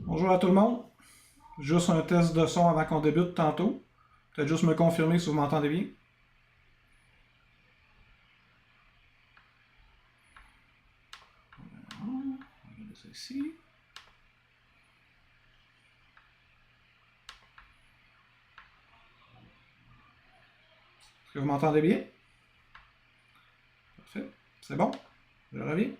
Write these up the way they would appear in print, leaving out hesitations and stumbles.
Bonjour à tout le monde. Juste un test de son avant qu'on débute tantôt. Peut-être juste me confirmer si vous m'entendez bien. On va regarder ça ici. Est-ce que vous m'entendez bien? Parfait. C'est bon. Je reviens.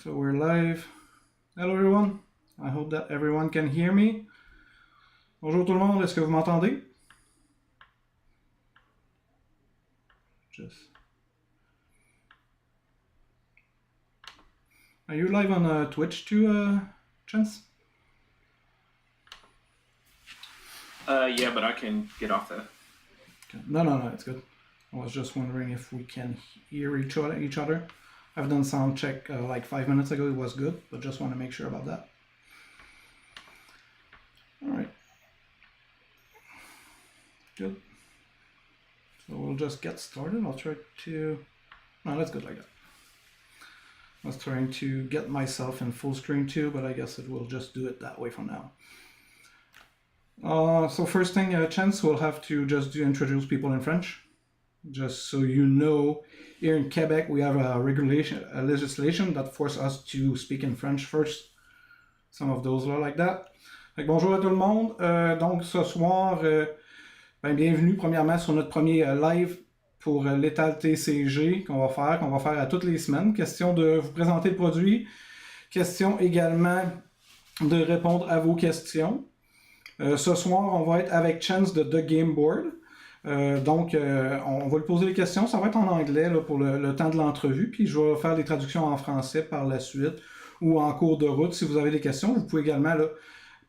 so we're live. Hello everyone. I hope that everyone can hear me. Bonjour tout le monde, est-ce que vous m'entendez? Are you live on Twitch too, Chance? Yeah, but I can get off that. Okay. No, it's good. I was just wondering if we can hear each other. I've done sound check like 5 minutes ago. It was good, but just want to make sure about that. All right. Good. So we'll just get started. I'll try to... No, that's good like that. I was trying to get myself in full screen too, but I guess it will just do it that way for now. So first thing, Chance will have to just introduce people in French. Just so you know, here in Quebec, we have a legislation that forces us to speak in French first. Some of those are like that. Fait que bonjour à tout le monde. Donc ce soir, bienvenue premièrement sur notre premier live pour l'étal TCG qu'on va faire à toutes les semaines. Question de vous présenter le produit. Question également de répondre à vos questions. Ce soir, on va être avec Chance de The Game Board. Donc, on va lui poser les questions. Ça va être en anglais là, pour le temps de l'entrevue. Puis, je vais faire des traductions en français par la suite ou en cours de route. Si vous avez des questions, vous pouvez également là,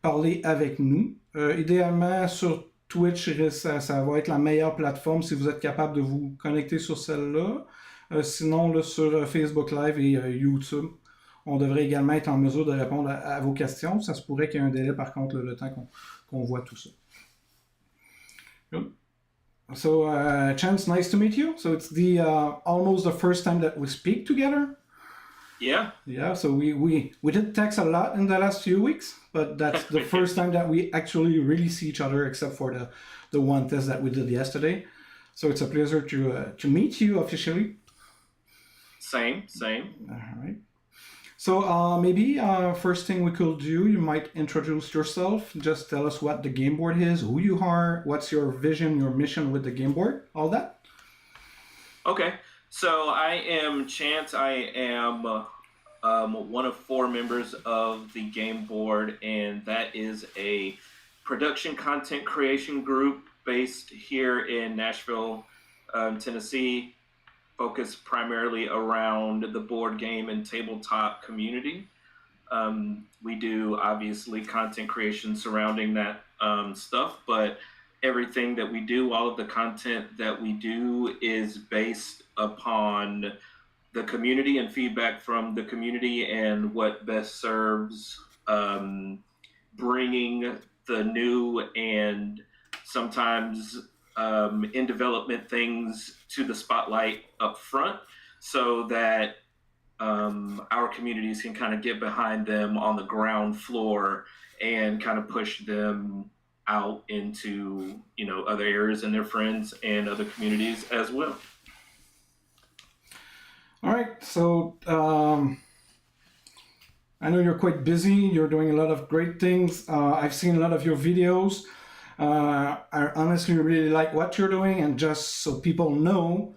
parler avec nous. Idéalement, sur Twitch, ça va être la meilleure plateforme si vous êtes capable de vous connecter sur celle-là. Sinon, là, sur Facebook Live et YouTube, on devrait également être en mesure de répondre à vos questions. Ça se pourrait qu'il y ait un délai, par contre, le temps qu'on voit tout ça. Good. So, Chance, nice to meet you. So it's almost the first time that we speak together. Yeah. Yeah. So we did text a lot in the last few weeks, but that's the first time that we actually really see each other, except for the one test that we did yesterday. So it's a pleasure to meet you officially. Same. All right. So maybe first thing we could do, you might introduce yourself. Just tell us what the game board is, who you are, what's your vision, your mission with the game board, all that. Okay. So I am Chance. I am one of 4 members of the game board, and that is a production content creation group based here in Nashville, Tennessee. Focused primarily around the board game and tabletop community. We do obviously content creation surrounding that stuff, but everything that we do, all of the content that we do is based upon the community and feedback from the community and what best serves bringing the new and sometimes in development things to the spotlight up front so that our communities can kind of get behind them on the ground floor and kind of push them out into, other areas and their friends and other communities as well. All right. So I know you're quite busy. You're doing a lot of great things. I've seen a lot of your videos. I honestly really like what you're doing, and just so people know,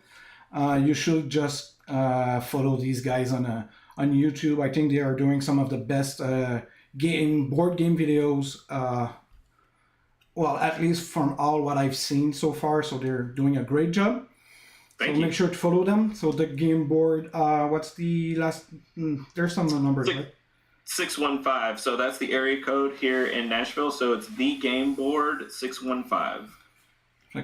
you should just follow these guys on YouTube. I think they are doing some of the best board game videos. Well, at least from all what I've seen so far. So they're doing a great job. Thank you. Make sure to follow them. So the game board. What's the last? There's some numbers, right? 615. So that's the area code here in Nashville. So it's the game board 615.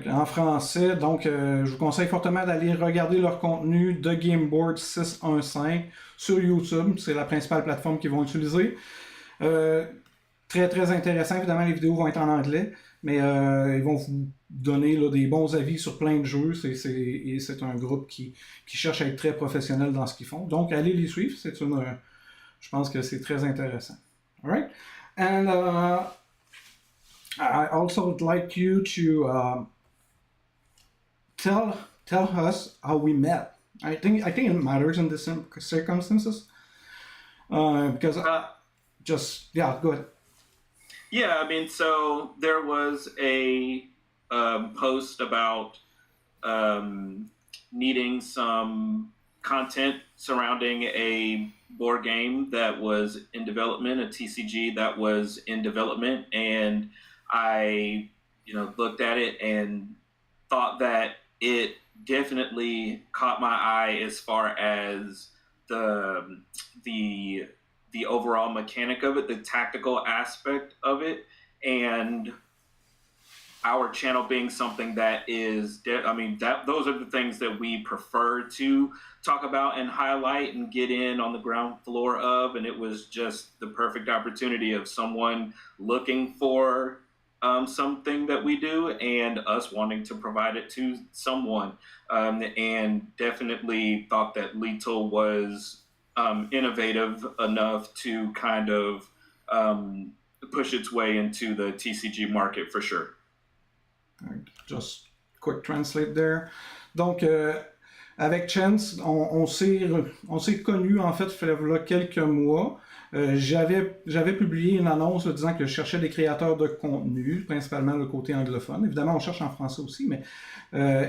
En français, donc je vous conseille fortement d'aller regarder leur contenu de Game Board 615 sur YouTube. C'est la principale plateforme qu'ils vont utiliser. Très très intéressant. Évidemment, les vidéos vont être en anglais, mais ils vont vous donner là, des bons avis sur plein de jeux. C'est un groupe qui cherche à être très professionnel dans ce qu'ils font. Donc, allez les suivre. Je pense que c'est très intéressant. All right? And I also would like you to tell us how we met. I think it matters in these circumstances. Because go ahead. Yeah, I mean, so there was a post about needing some content surrounding a board game that was in development, a TCG that was in development, and I, looked at it and thought that it definitely caught my eye as far as the the the overall mechanic of it, the tactical aspect of it, and our channel being something that is that those are the things that we prefer to talk about and highlight and get in on the ground floor of, and it was just the perfect opportunity of someone looking for something that we do and us wanting to provide it to someone, and definitely thought that Lethal was innovative enough to kind of push its way into the TCG market for sure. Just quick translate there. Donc, avec Chance, on s'est connus en fait il y a quelques mois. J'avais publié une annonce disant que je cherchais des créateurs de contenu, principalement le côté anglophone. Évidemment, on cherche en français aussi, mais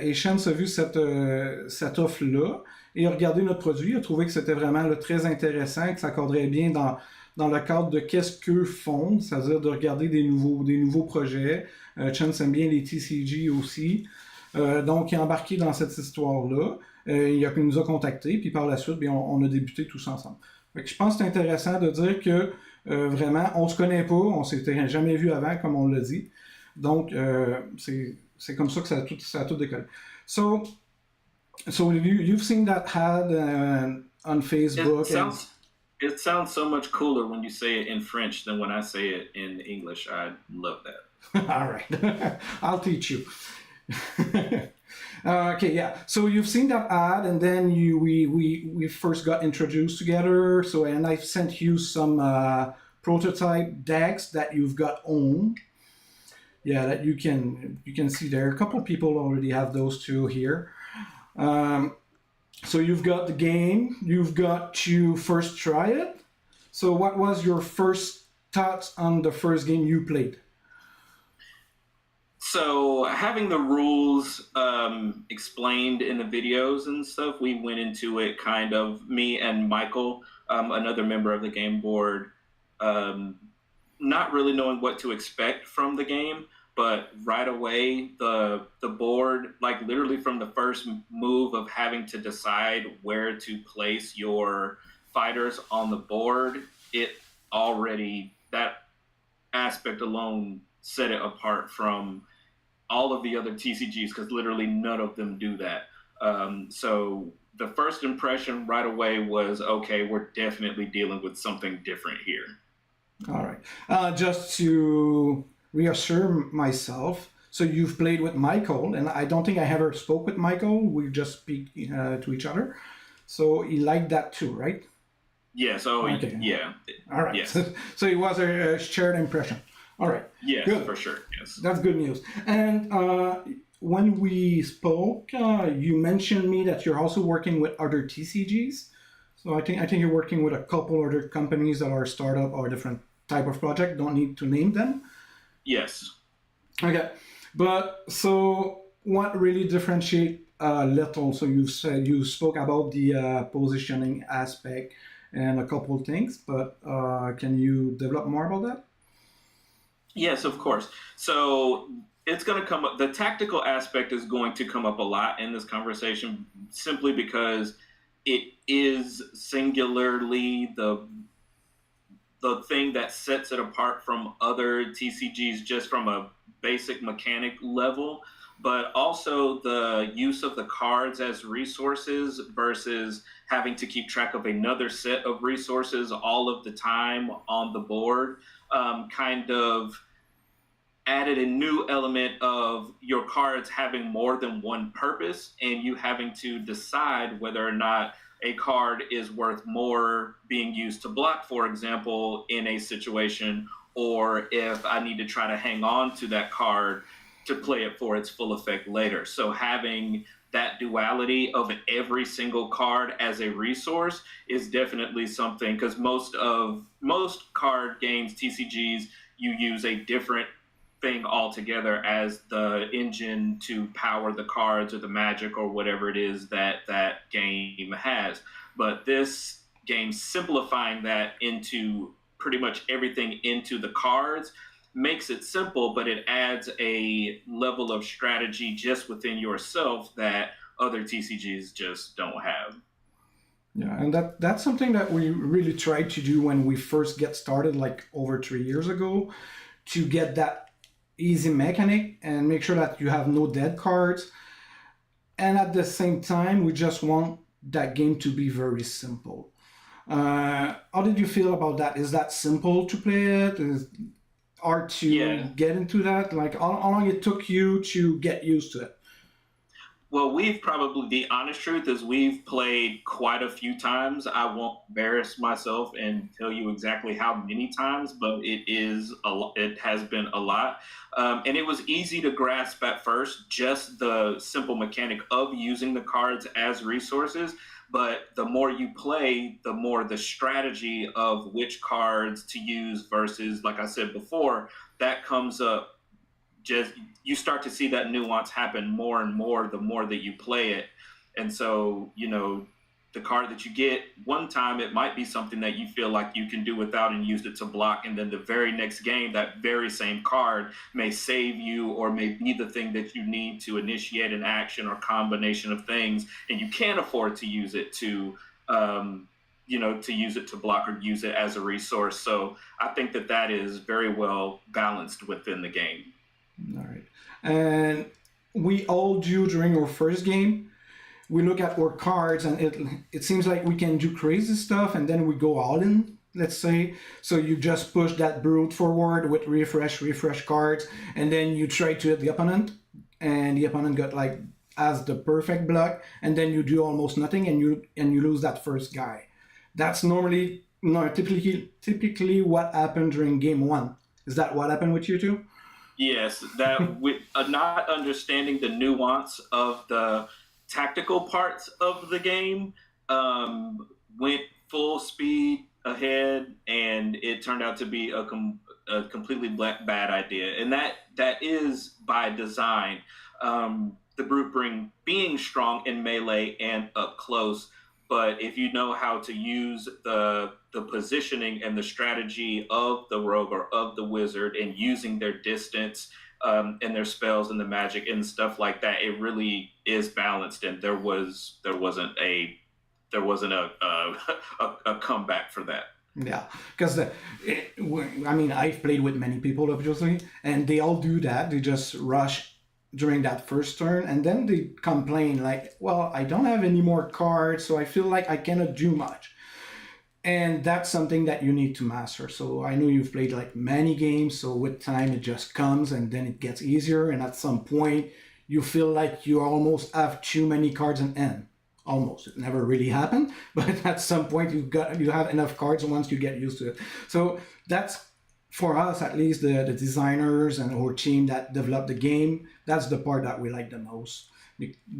et Chance a vu cette offre-là et a regardé notre produit, il a trouvé que c'était vraiment très intéressant, que ça cadrait bien dans le cadre de qu'est-ce qu'eux font, c'est-à-dire de regarder des nouveaux projets. Chance aime bien les TCG aussi. Donc, il est embarqué dans cette histoire-là. Il nous a contactés, puis par la suite, bien, on a débuté tous ensemble. Fait que je pense que c'est intéressant de dire que vraiment, on se connaît pas, on s'était jamais vu avant, comme on l'a dit. Donc, c'est comme ça que ça a tout décollé. So you've seen that ad on Facebook. It sounds so much cooler when you say it in French than when I say it in English. I love that. All right. I'll teach you. Okay, yeah. So you've seen that ad, and then we first got introduced together. So, and I sent you some prototype decks that you've got owned. Yeah, that you can see there. A couple of people already have those two here. So you've got the game. You've got to first try it. So what was your first thoughts on the first game you played? So having the rules explained in the videos and stuff, we went into it kind of, me and Michael, another member of the game board, not really knowing what to expect from the game, but right away the board, like literally from the first move of having to decide where to place your fighters on the board, that aspect alone set it apart from all of the other TCGs, because literally none of them do that. So the first impression right away was, okay, we're definitely dealing with something different here. All right. Just to reassure myself, so you've played with Michael, and I don't think I ever spoke with Michael. We just speak to each other. So he liked that too, right? Yes. Oh, okay. Yeah. All right. Yes. So it was a shared impression. All right. Yes, good. For sure. Yes. That's good news. And when we spoke, you mentioned me that you're also working with other TCGs. So I think you're working with a couple other companies that are startup or different type of project. Don't need to name them. Yes. Okay. But so what really differentiate Little? So you spoke about the positioning aspect and a couple things, but can you develop more about that? Yes, of course. So it's going to come up. The tactical aspect is going to come up a lot in this conversation, simply because it is singularly the thing that sets it apart from other TCGs, just from a basic mechanic level, but also the use of the cards as resources versus having to keep track of another set of resources all of the time on the board. Kind of added a new element of your cards having more than one purpose, and you having to decide whether or not a card is worth more being used to block, for example, in a situation, or if I need to try to hang on to that card to play it for its full effect later. So having that duality of every single card as a resource is definitely something, because most card games, TCGs, you use a different thing altogether as the engine to power the cards or the magic or whatever it is that game has. But this game, simplifying that into pretty much everything into the cards makes it simple, but it adds a level of strategy just within yourself that other TCGs just don't have. Yeah, and that's something that we really tried to do when we first get started, like over 3 years ago, to get that easy mechanic and make sure that you have no dead cards. And at the same time, we just want that game to be very simple. How did you feel about that? Is that simple to play it? Is it hard to Yeah. get into that? Like, how long it took you to get used to it? Well, we've probably, the honest truth is we've played quite a few times. I won't embarrass myself and tell you exactly how many times, but it has been a lot. And it was easy to grasp at first, just the simple mechanic of using the cards as resources. But the more you play, the more the strategy of which cards to use versus, like I said before, that comes up. Just you start to see that nuance happen more and more the more that you play it. And so, the card that you get one time, it might be something that you feel like you can do without and use it to block, and then the very next game that very same card may save you or may be the thing that you need to initiate an action or combination of things, and you can't afford to use it to use it to block or use it as a resource. So I think that that is very well balanced within the game. All right. And we all do during our first game. We look at our cards, and it seems like we can do crazy stuff, and then we go all in. Let's say so you just push that brute forward with refresh cards, and then you try to hit the opponent, and the opponent got like as the perfect block, and then you do almost nothing, and you lose that first guy. That's normally no typically what happened during game one. Is that what happened with you too? Yes, that with not understanding the nuance of the tactical parts of the game, went full speed ahead, and it turned out to be a completely bad idea, and that is by design. The brute being strong in melee and up close, but if you know how to use the positioning and the strategy of the rogue or of the wizard and using their distance, and their spells and the magic and stuff like that, it really is balanced, and there wasn't a comeback for that. Yeah, because I mean, I've played with many people obviously, and they all do that. They just rush during that first turn, and then they complain like, "Well, I don't have any more cards, so I feel like I cannot do much." And that's something that you need to master. So I know you've played like many games, so with time it just comes, and then it gets easier. And at some point, you feel like you almost have too many cards in hand. Almost, it never really happened, but at some point you have enough cards once you get used to it. So that's for us, at least the designers and our team that developed the game. That's the part that we like the most,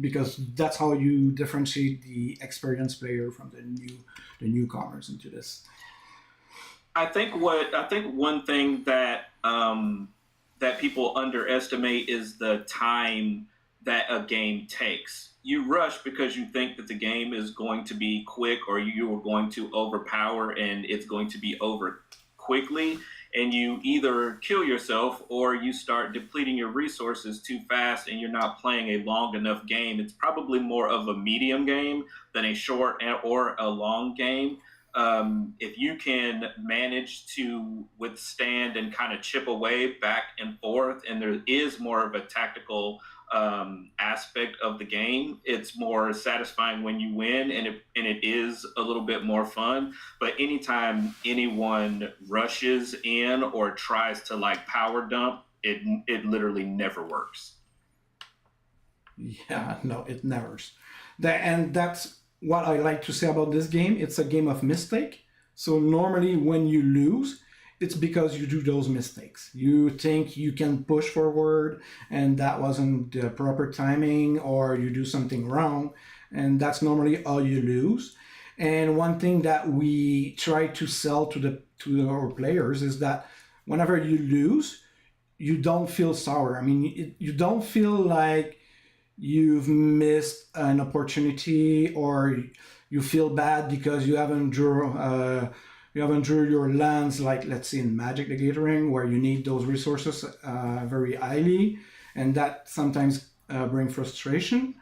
because that's how you differentiate the experienced player from the newcomers into this. I think one thing that that people underestimate is the time that a game takes. You rush because you think that the game is going to be quick, or you are going to overpower and it's going to be over quickly, and you either kill yourself or you start depleting your resources too fast and you're not playing a long enough game. It's probably more of a medium game than a short or a long game. If you can manage to withstand and kind of chip away back and forth, and there is more of a tactical aspect of the game, it's more satisfying when you win, and it is a little bit more fun. But anytime anyone rushes in or tries to like power dump, it literally never works. Yeah, no, it never. And that's what I like to say about this game. It's a game of mistake. So normally when you lose, it's because you do those mistakes. You think you can push forward, and that wasn't the proper timing, or you do something wrong, and that's normally how you lose. And one thing that we try to sell to our players is that whenever you lose, you don't feel sour. I mean, you don't feel like you've missed an opportunity, or you feel bad because you haven't drew your lands, like let's say in Magic the Gathering, where you need those resources very highly, and that sometimes bring frustration.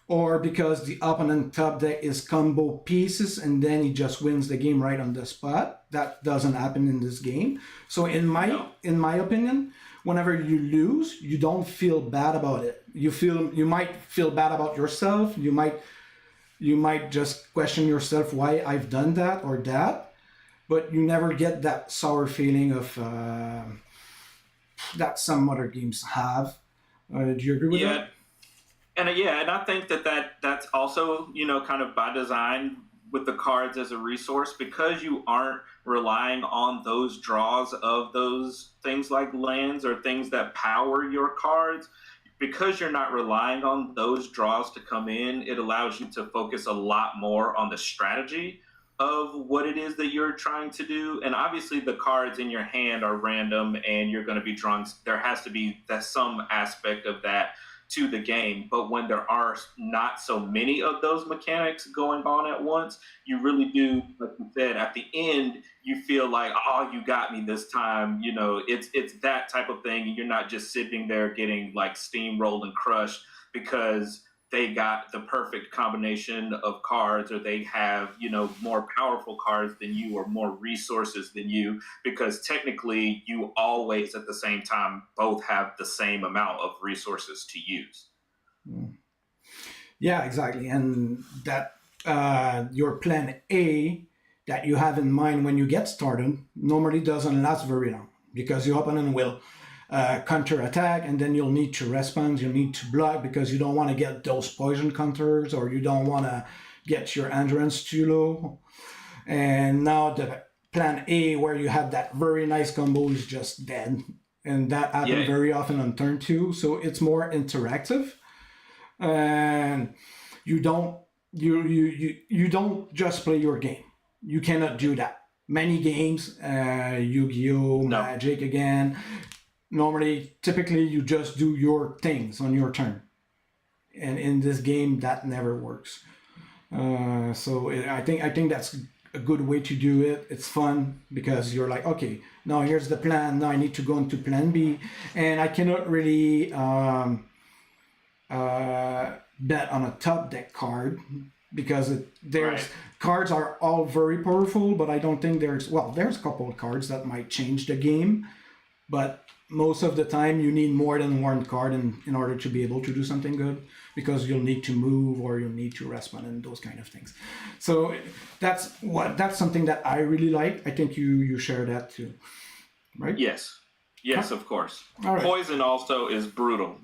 Or because the opponent top deck is combo pieces and then he just wins the game right on the spot. That doesn't happen in this game. So in my opinion, whenever you lose, you don't feel bad about it. You might feel bad about yourself. You might just question yourself why I've done that or that, but you never get that sour feeling of that some other games have. Do you agree with that? And I think that's also, kind of by design with the cards as a resource, because you aren't relying on those draws of those things like lands or things that power your cards. Because you're not relying on those draws to come in, it allows you to focus a lot more on the strategy of what it is that you're trying to do. And obviously the cards in your hand are random and you're going to be drawing. There has to be some aspect of that to the game. But when there are not so many of those mechanics going on at once, you really do, like you said, at the end, you feel like, oh, you got me this time. It's that type of thing. You're not just sitting there getting like steamrolled and crushed because they got the perfect combination of cards, or they have, more powerful cards than you or more resources than you, because technically you always at the same time both have the same amount of resources to use. Yeah, exactly. And that your plan A that you have in mind when you get started normally doesn't last very long, because your opponent will counter attack, and then you'll need to respond, you'll need to block because you don't want to get those poison counters, or you don't want to get your endurance too low. And now the plan A, where you have that very nice combo, is just dead. And that happens very often on turn 2, so it's more interactive. And you don't just play your game. You cannot do that. Many games, Yu-Gi-Oh, Magic again, typically you just do your things on your turn, and in this game that never works. I think that's a good way to do it. It's fun because you're like, okay, now here's the plan. Now I need to go into plan B, and I cannot really bet on a top deck card because cards are all very powerful, but I don't think there's a couple of cards that might change the game, but most of the time you need more than one card in order to be able to do something good, because you'll need to move or you'll need to respond and those kind of things. So that's something that I really like. I think you share that too, right? Yes, of course. All right. Poison also is brutal.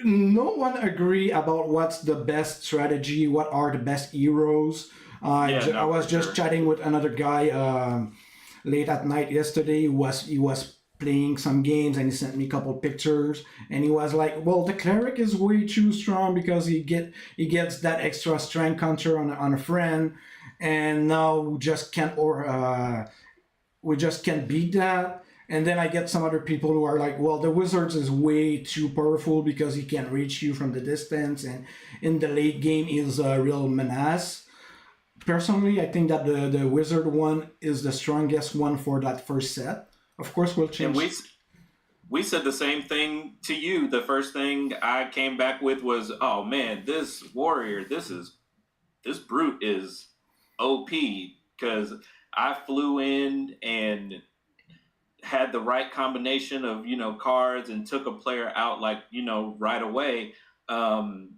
No one agree about what's the best strategy, what are the best heroes. I was just chatting with another guy late at night yesterday. He was playing some games and he sent me a couple pictures, and he was like, well, the cleric is way too strong because he gets that extra strength counter on a friend, and now we just can't beat that. And then I get some other people who are like, well, the wizards is way too powerful because he can reach you from the distance, and in the late game is a real menace. Personally, I think that the wizard one is the strongest one for that first set. Of course, we'll change. And we said the same thing to you. The first thing I came back with was, oh man, this warrior, this brute is OP, because I flew in and had the right combination of, cards and took a player out right away. And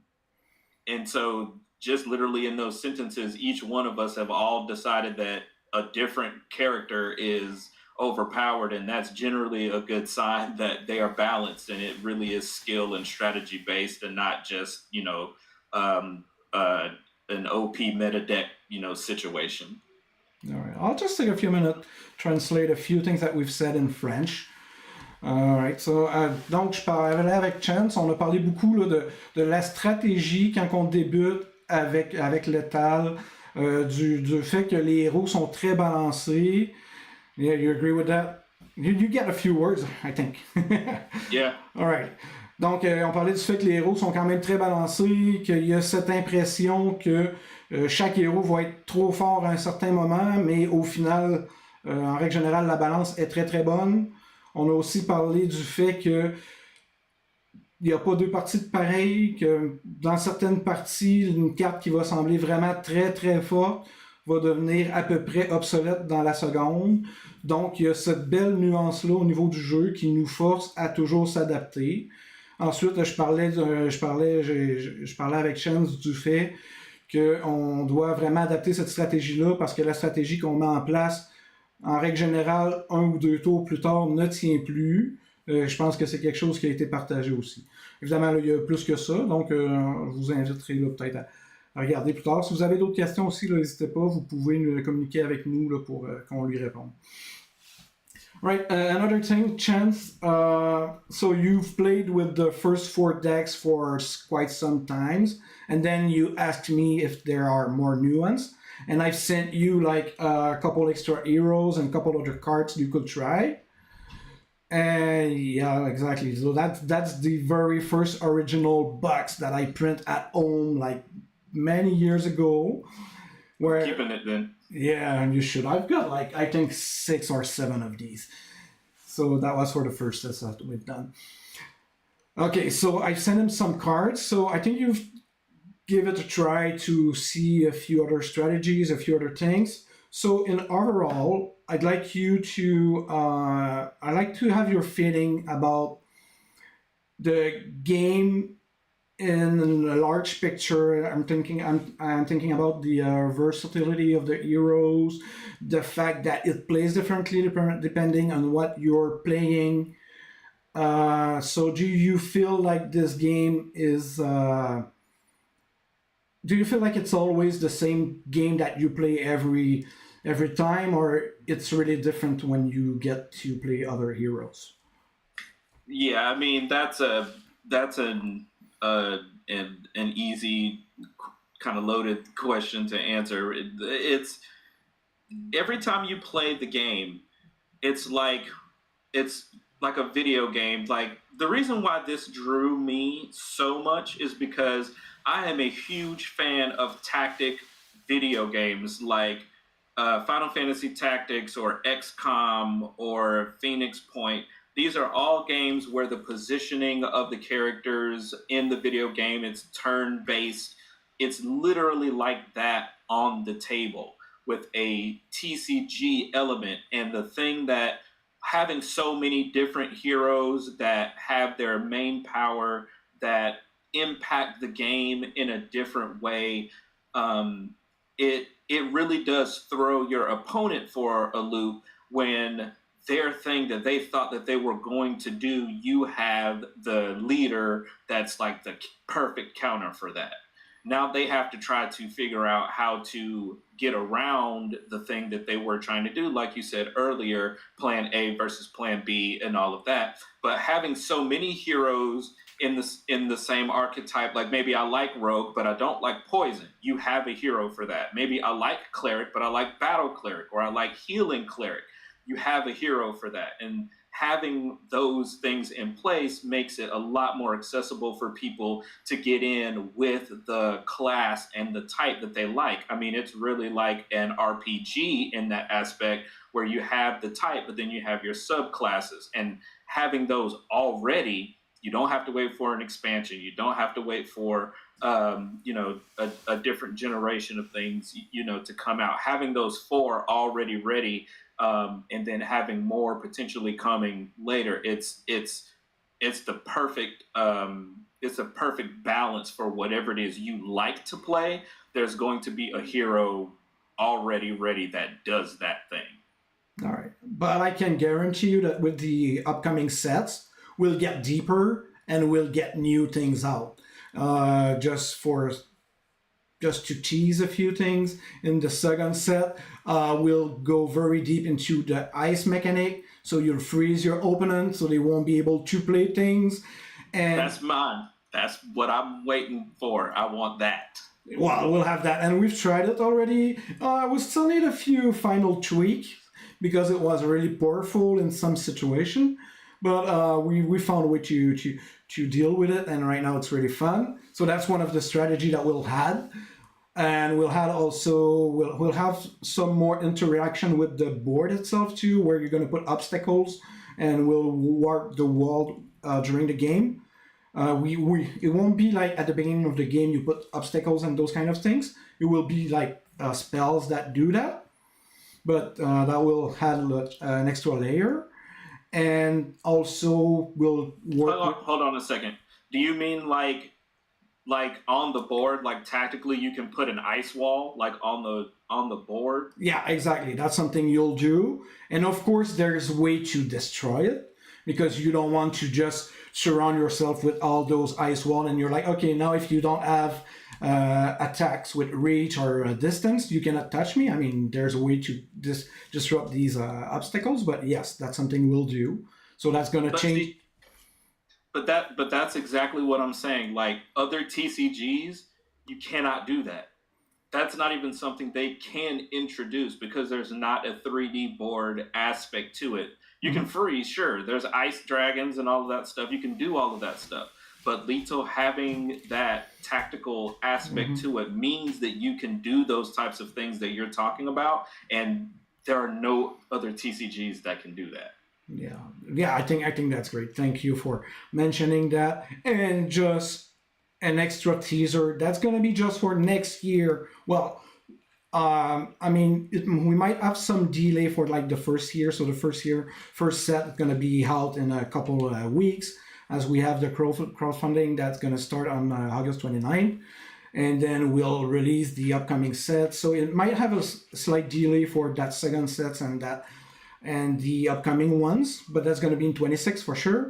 so just literally in those sentences, each one of us have all decided that a different character is overpowered, and that's generally a good sign that they are balanced and it really is skill and strategy based, and not just an OP meta deck situation. All right, I'll just take a few minutes, translate a few things that we've said in French. All right, so, donc je parlais avec Chance, on a parlé beaucoup là, de la stratégie quand on débute avec Lethal, du fait que les héros sont très balancés. Yeah, you agree with that? You get a few words, I think. Yeah. All right. Donc, on parlait du fait que les héros sont quand même très balancés, qu'il y a cette impression que chaque héros va être trop fort à un certain moment, mais au final, en règle générale, la balance est très très bonne. On a aussi parlé du fait que il n'y a pas deux parties de pareil, que dans certaines parties, une carte qui va sembler vraiment très très forte va devenir à peu près obsolète dans la seconde. Donc, il y a cette belle nuance-là au niveau du jeu qui nous force à toujours s'adapter. Ensuite, je parlais avec Chance du fait qu'on doit vraiment adapter cette stratégie-là parce que la stratégie qu'on met en place, en règle générale, un ou deux tours plus tard, ne tient plus. Je pense que c'est quelque chose qui a été partagé aussi. Évidemment, là, il y a plus que ça, donc je vous inviterai peut-être à regarder plus tard. Si vous avez d'autres questions aussi, n'hésitez pas, vous pouvez nous communiquer avec nous là, pour qu'on lui réponde. Right, another thing, Chance. So you've played with the first 4 decks for quite some times, and then you asked me if there are more new ones, and I've sent you like a couple extra heroes and a couple other cards you could try. And yeah, exactly. So that's the very first original box that I print at home like many years ago. Where Keeping it then. yeah, and you should. I've got like I think 6 or 7 of these. So that was for the first test that we've done. Okay, so I sent him some cards. So I think you've give it a try to see a few other strategies, a few other things. So in overall, I'd like you to have your feeling about the game in a large picture. I'm thinking about the versatility of the heroes, the fact that it plays differently depending on what you're playing. So do you feel like this game is? Do you feel like it's always the same game that you play every time, or it's really different when you get to play other heroes? Yeah, I mean that's an easy kind of loaded question to answer. It's every time you play the game, it's like it's like a video game. Like the reason why this drew me so much is because I am a huge fan of tactic video games like Final Fantasy Tactics or XCOM or Phoenix Point. These are all games where the positioning of the characters in the video game, it's turn-based. It's literally like that on the table with a TCG element. And the thing that having so many different heroes that have their main power that impact the game in a different way, it really does throw your opponent for a loop when their thing that they thought that they were going to do, you have the leader that's like the perfect counter for that. Now they have to try to figure out how to get around the thing that they were trying to do, like you said earlier, plan A versus plan B and all of that. But having so many heroes in the same archetype, like maybe I like rogue but I don't like poison, you have a hero for that. Maybe I like cleric but I like battle cleric, or I like healing cleric, you have a hero for that. And having those things in place makes it a lot more accessible for people to get in with the class and the type that they like. I mean, it's really like an RPG in that aspect where you have the type but then you have your subclasses, and having those already, you don't have to wait for an expansion. You don't have to wait for, a different generation of things, to come out. Having those 4 already ready, and then having more potentially coming later, it's the perfect it's a perfect balance for whatever it is you like to play. There's going to be a hero already ready that does that thing. All right, but I can guarantee you that with the upcoming sets, we'll get deeper and we'll get new things out. Just to tease a few things, in the second set, we'll go very deep into the ice mechanic, so you'll freeze your opponent so they won't be able to play things. And that's mine. That's what I'm waiting for. I want that. Well, we'll have that, and we've tried it already. We still need a few final tweaks because it was really powerful in some situation. but we found a way to deal with it, and right now it's really fun. So that's one of the strategy that we'll have, and we'll have some more interaction with the board itself too, where you're going to put obstacles, and we'll warp the wall during the game. We it won't be like at the beginning of the game you put obstacles and those kind of things. It will be like spells that do that, but that will add an extra layer, and also will work. Hold on a second. Do you mean like on the board, like tactically you can put an ice wall like on the board? Yeah, exactly. That's something you'll do, and of course there's a way to destroy it because you don't want to just surround yourself with all those ice wall, and you're like, okay, now if you don't have attacks with reach or distance, you cannot touch me. I mean, there's a way to disrupt these obstacles, but yes, that's something we'll do. So that's going to But change. see, but that's exactly what I'm saying. Like other TCGs, you cannot do that. That's not even something they can introduce because there's not a 3D board aspect to it. You can Mhm. freeze, sure. There's ice dragons and all of that stuff. You can do all of that stuff. But Lito having that tactical aspect Mhm. to it means that you can do those types of things that you're talking about, and there are no other TCGs that can do that. Yeah, yeah. I think that's great. Thank you for mentioning that. And just an extra teaser. That's gonna be just for next year. Well, I mean, we might have some delay for like the first year. So the first set is gonna be out in a couple of weeks, as we have the crowdfunding that's gonna start on August 29th, and then we'll release the upcoming set. So it might have a slight delay for that second set and the upcoming ones, but that's gonna be in 26 for sure.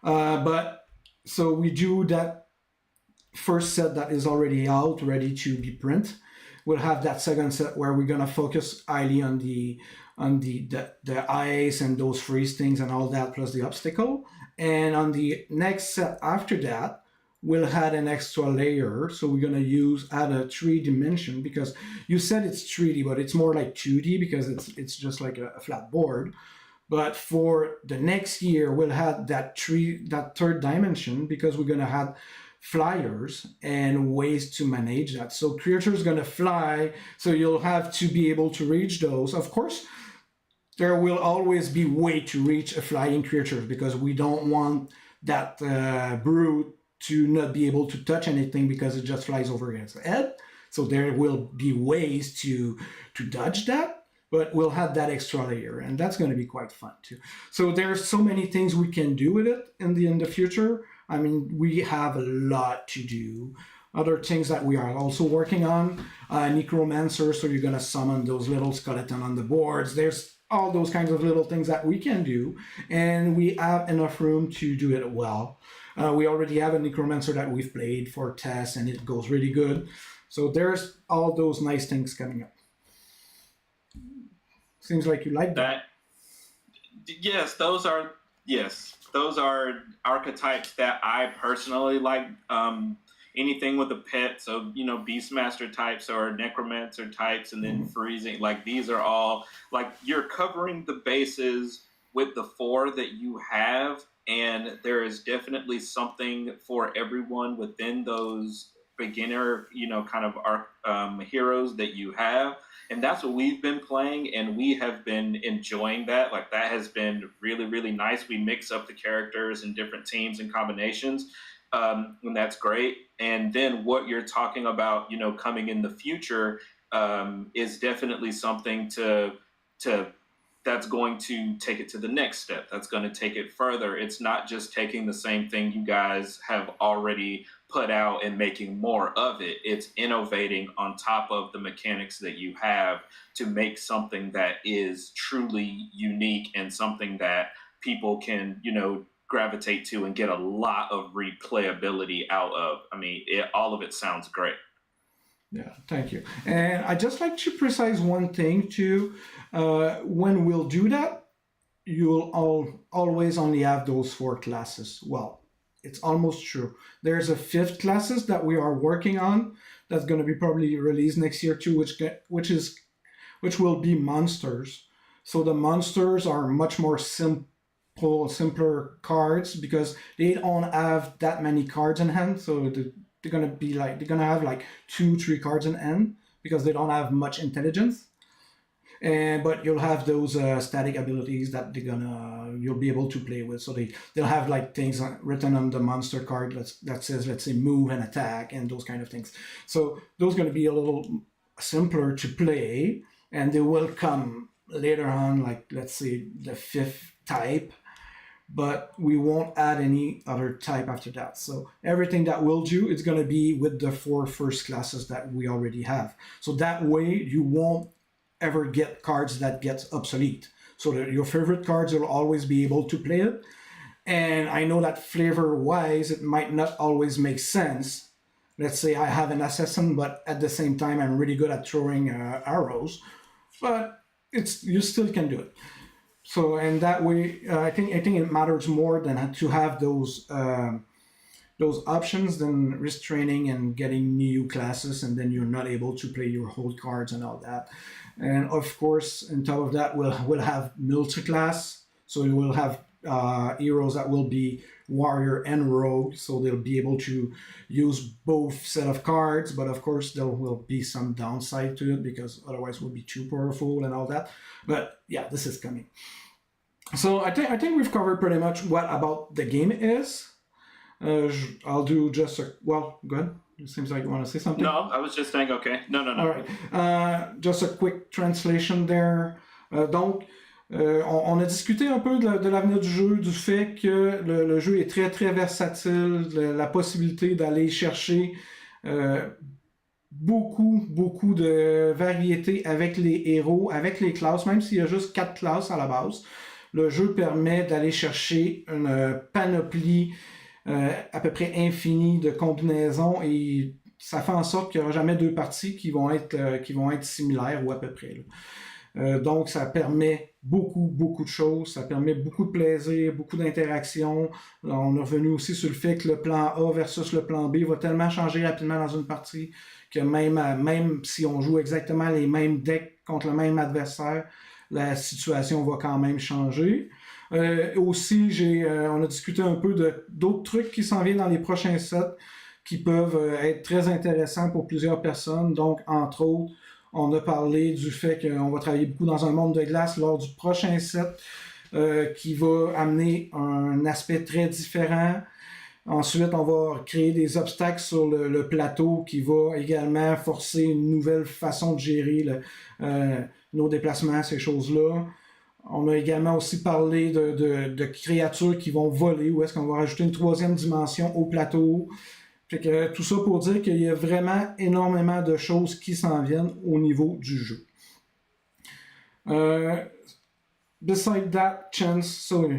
But so we do that first set that is already out, ready to be print. We'll have that second set where we're gonna focus highly on the ice and those freeze things and all that, plus the obstacle. And on the next set after that, we'll add an extra layer. So we're gonna add a 3 dimension, because you said it's 3D, but it's more like 2D because it's just like a flat board. But for the next year, we'll have that third dimension, because we're gonna have flyers and ways to manage that. So creatures gonna fly, so you'll have to be able to reach those. Of course, there will always be way to reach a flying creature, because we don't want that brute to not be able to touch anything because it just flies over its head. So there will be ways to dodge that, but we'll have that extra layer, and that's going to be quite fun too. So there's so many things we can do with it in the future. I mean, we have a lot to do. Other things that we are also working on, necromancer. So you're gonna summon those little skeleton on the boards. There's all those kinds of little things that we can do, and we have enough room to do it well. We already have a necromancer that we've played for tests, and it goes really good. So there's all those nice things coming up. Seems like you like that. That yes, those are archetypes that I personally like. Anything with a pet, so beastmaster types or necromancer types, and then freezing. Like these are all like you're covering the bases with the 4 that you have, and there is definitely something for everyone within those beginner, kind of heroes that you have. And that's what we've been playing, and we have been enjoying that. Like that has been really, really nice. We mix up the characters in different teams and combinations, and that's great. And then what you're talking about, coming in the future, is definitely something to that's going to take it to the next step. That's going to take it further. It's not just taking the same thing you guys have already put out and making more of it. It's innovating on top of the mechanics that you have to make something that is truly unique and something that people can, gravitate to and get a lot of replayability out of. I mean, all of it sounds great. Yeah, thank you. And I just like to precise one thing too. When we'll do that, you'll always only have those 4 classes. Well, it's almost true. There's a 5th classes that we are working on that's going to be probably released next year too, which will be monsters. So the monsters are much more simple. pull simpler cards because they don't have that many cards in hand. So they're gonna have like 2, 3 cards in hand because they don't have much intelligence. But you'll have those static abilities that you'll be able to play with. So they'll have like things written on the monster card that says, let's say, move and attack and those kind of things. So those are going to be a little simpler to play, and they will come later on, like let's say the 5th type, but we won't add any other type after that. So everything that we'll do is going to be with the 4 first classes that we already have. So that way you won't ever get cards that get obsolete. So that your favorite cards will always be able to play it. And I know that flavor-wise, it might not always make sense. Let's say I have an assassin, but at the same time, I'm really good at throwing arrows. But you still can do it. So, and that way, I think it matters more than to have those options than restraining and getting new classes, and then you're not able to play your whole cards and all that. And of course, on top of that, we'll have multi-class. So you will have heroes that will be warrior and rogue, so they'll be able to use both set of cards. But of course, there will be some downside to it because otherwise, it will be too powerful and all that. But yeah, this is coming. So I think we've covered pretty much what about the game is. I'll do just go ahead. It seems like you want to say something. No, I was just saying, okay. No. All right. Just a quick translation there. Donc, on a discuté un peu de l'avenir du jeu, du fait que le jeu est très, très versatile, la possibilité d'aller chercher beaucoup de variétés avec les héros, avec les classes, même s'il y a juste 4 classes à la base. Le jeu permet d'aller chercher une panoplie à peu près infinie de combinaisons, et ça fait en sorte qu'il n'y aura jamais 2 parties qui vont être similaires ou à peu près. Donc ça permet beaucoup de choses, ça permet beaucoup de plaisir, beaucoup d'interaction. On est revenu aussi sur le fait que le plan A versus le plan B va tellement changer rapidement dans une partie que même si on joue exactement les mêmes decks contre le même adversaire, la situation va quand même changer. Aussi, on a discuté un peu d'autres trucs qui s'en viennent dans les prochains sets qui peuvent être très intéressants pour plusieurs personnes. Donc, entre autres, on a parlé du fait qu'on va travailler beaucoup dans un monde de glace lors du prochain set qui va amener un aspect très différent. Ensuite, on va créer des obstacles sur le plateau qui va également forcer une nouvelle façon de gérer nos déplacements, ces choses-là. On a également aussi parlé de créatures qui vont voler, ou est-ce qu'on va rajouter une 3e dimension au plateau. Fait que tout ça pour dire qu'il y a vraiment énormément de choses qui s'en viennent au niveau du jeu. Beside that, Chance, so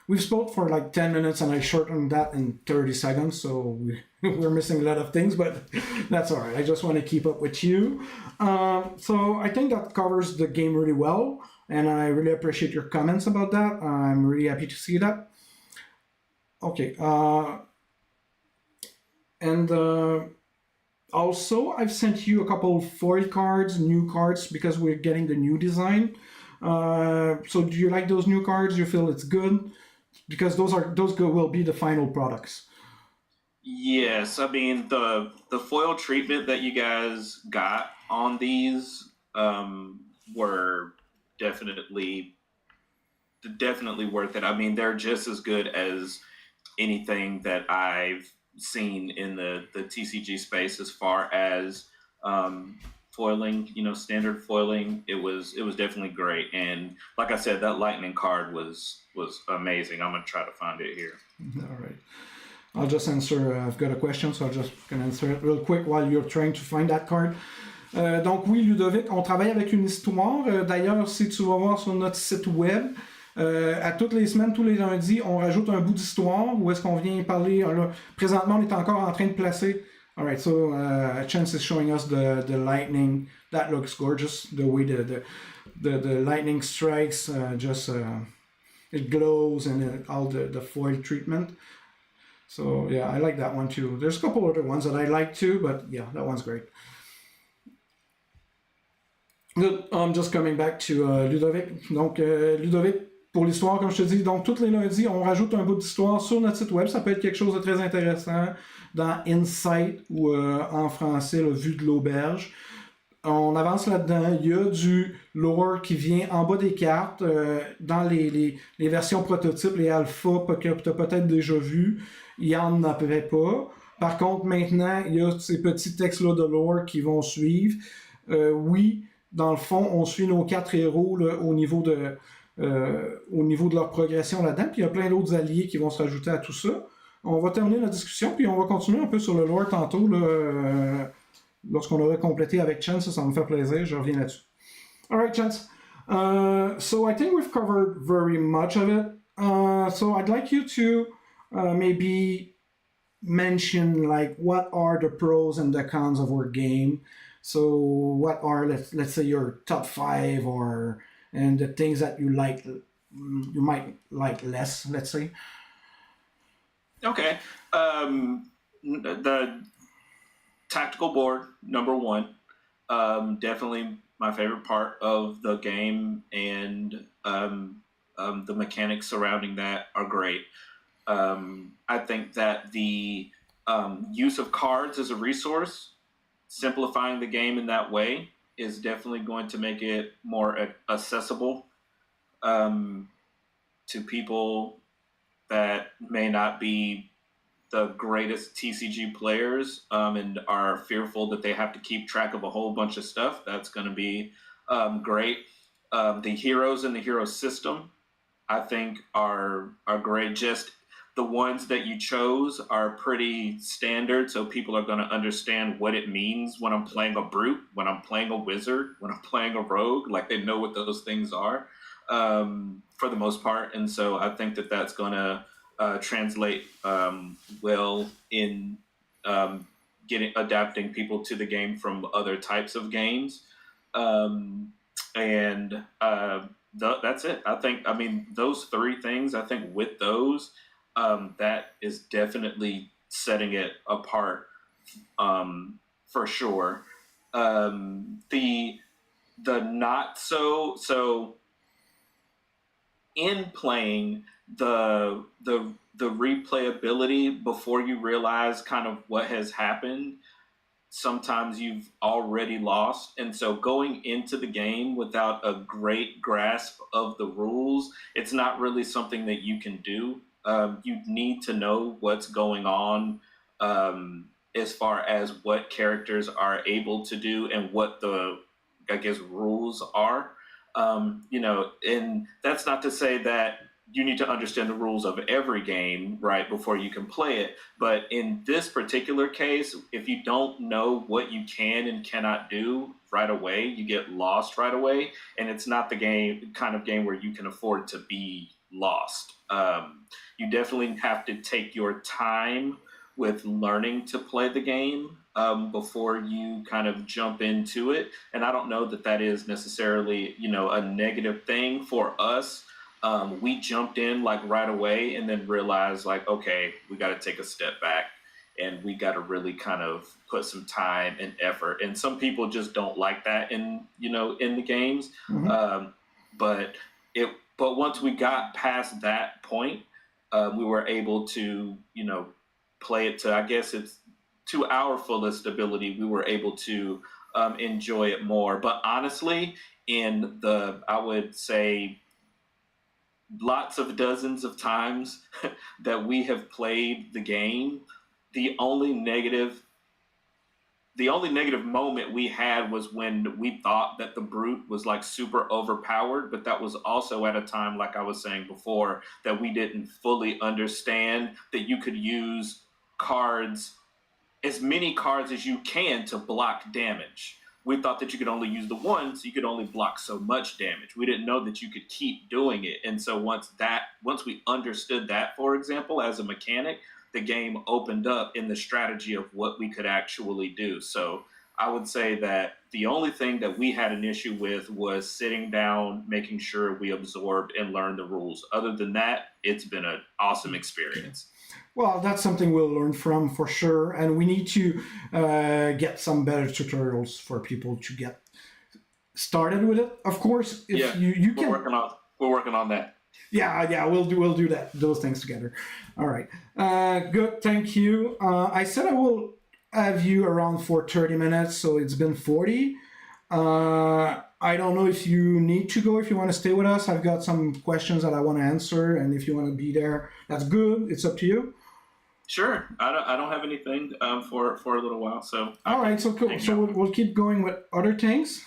we've spoke for like 10 minutes and I shortened that in 30 seconds, so we're missing a lot of things, but that's all right. I just want to keep up with you. So I think that covers the game really well, and I really appreciate your comments about that. I'm really happy to see that. Okay. And also, I've sent you a couple foil cards, new cards, because we're getting the new design. So do you like those new cards? You feel it's good? Because those will be the final products. Yes, I mean the foil treatment that you guys got on these were definitely worth it. I mean, they're just as good as anything that I've seen in the TCG space as far as foiling, standard foiling. It was definitely great, and like I said, that lightning card was amazing. I'm gonna try to find it here. All right, I'll just answer. I've got a question, so I'm just gonna answer it real quick while you're trying to find that card. Donc oui, Ludovic, on travaille avec une histoire. D'ailleurs, si tu vas voir sur notre site web, à toutes les semaines, tous les lundis, on rajoute un bout d'histoire où est-ce qu'on vient parler. Là, présentement, on est encore en train de placer. All right, so Chance is showing us the lightning. That looks gorgeous. The way the lightning strikes, it glows, and all the foil treatment. So yeah, I like that one too. There's a couple other ones that I like too, but yeah, that one's great. Good. I'm just coming back to Ludovic. Donc Ludovic, pour l'histoire, comme je te dis, donc tous les lundis, on rajoute un bout d'histoire sur notre site web. Ça peut être quelque chose de très intéressant dans Insight ou en français, le Vue de l'auberge. On avance là-dedans. Il y a du lore qui vient en bas des cartes, dans les versions prototypes, les alphas que tu as peut-être déjà vu. Il n'y en avait pas. Par contre, maintenant, il y a ces petits textes-là de lore qui vont suivre. Oui, dans le fond, on suit nos 4 héros là, au niveau de leur progression là-dedans. Puis il y a plein d'autres alliés qui vont se rajouter à tout ça. On va terminer la discussion, puis on va continuer un peu sur le lore tantôt. Là, lorsqu'on aura complété avec Chance, ça me fait plaisir, je reviens là-dessus. Alright, Chance. So I think we've covered very much of it. So I'd like you to maybe mention like what are the pros and the cons of our game. So what are let's say your top 5 and the things that you might like less, let's say. Okay. The tactical board, number one, definitely my favorite part of the game, and the mechanics surrounding that are great. I think that the use of cards as a resource, simplifying the game in that way, is definitely going to make it more accessible to people that may not be the greatest TCG players and are fearful that they have to keep track of a whole bunch of stuff. That's going to be great. The heroes and the hero system, I think, are great. Just the ones that you chose are pretty standard, so people are going to understand what it means when I'm playing a brute, when I'm playing a wizard, when I'm playing a rogue. Like, they know what those things are for the most part. And so I think that that's going to translate well in adapting people to the game from other types of games. That's it. I mean, those 3 things, I think with those, that is definitely setting it apart for sure. The not so in playing the replayability before you realize kind of what has happened, sometimes you've already lost. And so going into the game without a great grasp of the rules, it's not really something that you can do. You need to know what's going on as far as what characters are able to do and what the, I guess, rules are. And that's not to say that you need to understand the rules of every game, right, before you can play it. But in this particular case, if you don't know what you can and cannot do right away, you get lost right away. And it's not the kind of game where you can afford to be lost. You definitely have to take your time with learning to play the game before you kind of jump into it. And I don't know that is necessarily, a negative thing for us. We jumped in like right away and then realized like, okay, we got to take a step back and we got to really kind of put some time and effort. And some people just don't like that in the games. Mm-hmm. But once we got past that point, we were able to, play it to, I guess it's to our fullest ability. We were able to enjoy it more. But honestly, I would say, lots of dozens of times that we have played the game, the only negative moment we had was when we thought that the brute was like super overpowered, but that was also at a time, like I was saying before, that we didn't fully understand that you could use cards, as many cards as you can, to block damage. We thought that you could only use the one, so you could only block so much damage. We didn't know that you could keep doing it. And so once we understood that, for example, as a mechanic, the game opened up in the strategy of what we could actually do. So I would say that the only thing that we had an issue with was sitting down, making sure we absorbed and learned the rules. Other than that, it's been an awesome experience. Well, that's something we'll learn from for sure, and we need to get some better tutorials for people to get started with it. Of course, if you can. We're working on that. Yeah, we'll do those things together. All right. Good. Thank you. I said I will have you around for 30 minutes, so it's been 40. I don't know if you need to go, if you want to stay with us. I've got some questions that I want to answer, and if you want to be there, that's good. It's up to you. Sure. I don't have anything for a little while, so All right, so cool. So we'll keep going with other things.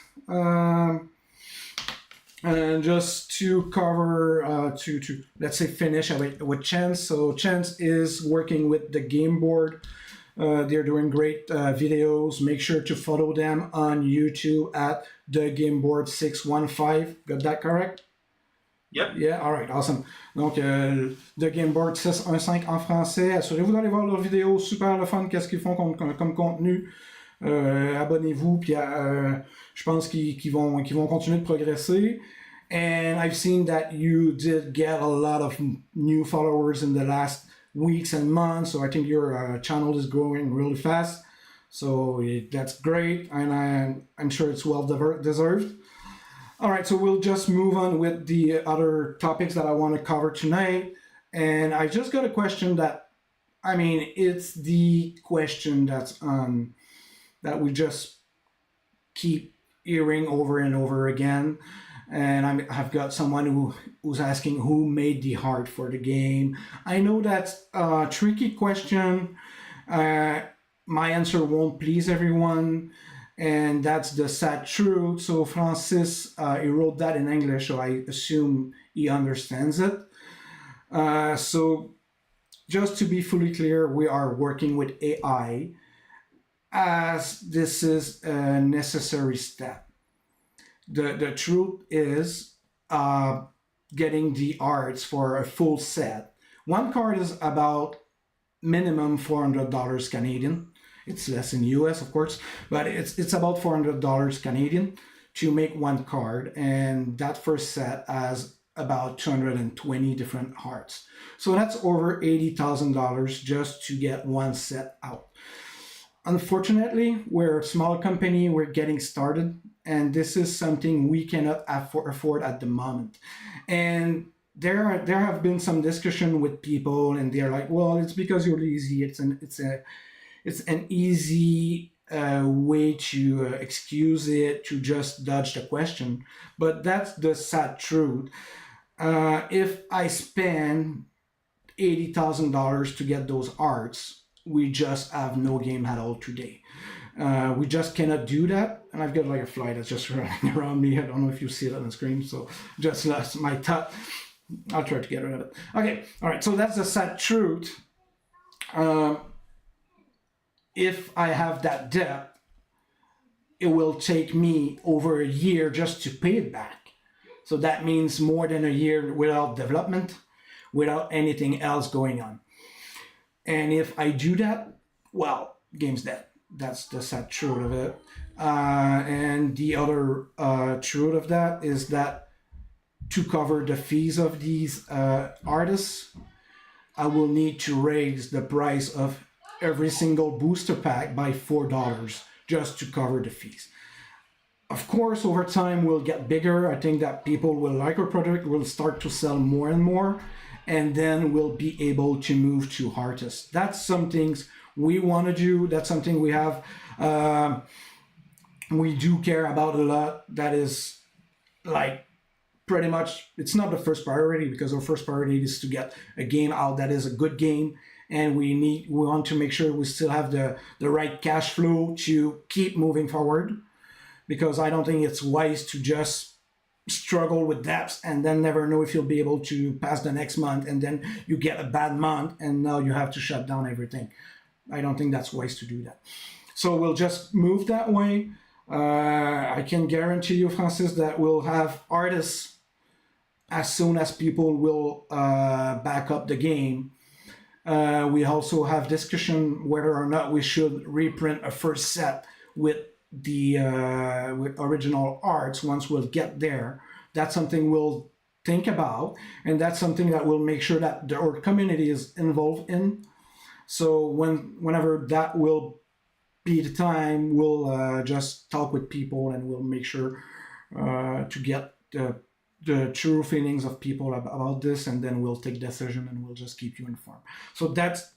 And just to cover, to let's say finish with Chance. So Chance is working with the game board. They're doing great videos. Make sure to follow them on YouTube at the Game Board 615. Got that correct? Yep. Yeah, all right, awesome. Donc, The Game Board 615 en français. Assurez-vous d'aller voir leurs vidéos. Super le fun. Qu'est-ce qu'ils font comme contenu? Abonnez-vous. Puis, je pense qu'ils vont continuer de progresser. And I've seen that you did get a lot of new followers in the last weeks and months. So I think your channel is growing really fast. So that's great. And I'm sure it's well deserved. All right, so we'll just move on with the other topics that I want to cover tonight. And I just got a question that, I mean, it's the question that's that we just keep hearing over and over again. And I've got someone who's asking who made the art for the game. I know that's a tricky question. My answer won't please everyone. And that's the sad truth. So Francis, he wrote that in English, so I assume he understands it. So just to be fully clear, we are working with AI as this is a necessary step. The truth is getting the arts for a full set. One card is about minimum $400 Canadian. It's less in US, of course, but it's about $400 Canadian to make one card, and that first set has about 220 different hearts. So that's over $80,000 just to get one set out. Unfortunately, we're a small company, we're getting started, and this is something we cannot afford at the moment. And there have been some discussion with people, and they're like, well, it's because you're lazy. It's an easy way to excuse it, to just dodge the question. But that's the sad truth. If I spend $80,000 to get those arts, we just have no game at all today. We just cannot do that. And I've got like a fly that's just running around me. I don't know if you see it on the screen. So just lost my thought. I'll try to get rid of it. Okay, all right. So that's the sad truth. If I have that debt, it will take me over a year just to pay it back. So that means more than a year without development, without anything else going on. And if I do that, well, game's dead. That's the sad truth of it. And the other truth of that is that to cover the fees of these artists, I will need to raise the price of every single booster pack by $4 just to cover the fees. Of course, over time we'll get bigger. I think that people will like our product, will start to sell more and more, and then we'll be able to move to artists. That's some things we want to do. That's something we have, we do care about a lot. That is like pretty much, it's not the first priority, because our first priority is to get a game out that is a good game. And we want to make sure we still have the right cash flow to keep moving forward, because I don't think it's wise to just struggle with debts and then never know if you'll be able to pass the next month, and then you get a bad month and now you have to shut down everything. I don't think that's wise to do that. So we'll just move that way. I can guarantee you, Francis, that we'll have artists as soon as people will back up the game. We also have discussion whether or not we should reprint a first set with the with original arts once we'll get there. That's something we'll think about, and that's something that we'll make sure that our community is involved in. So whenever that will be the time, we'll just talk with people, and we'll make sure to get the true feelings of people about this, and then we'll take decision and we'll just keep you informed. So that's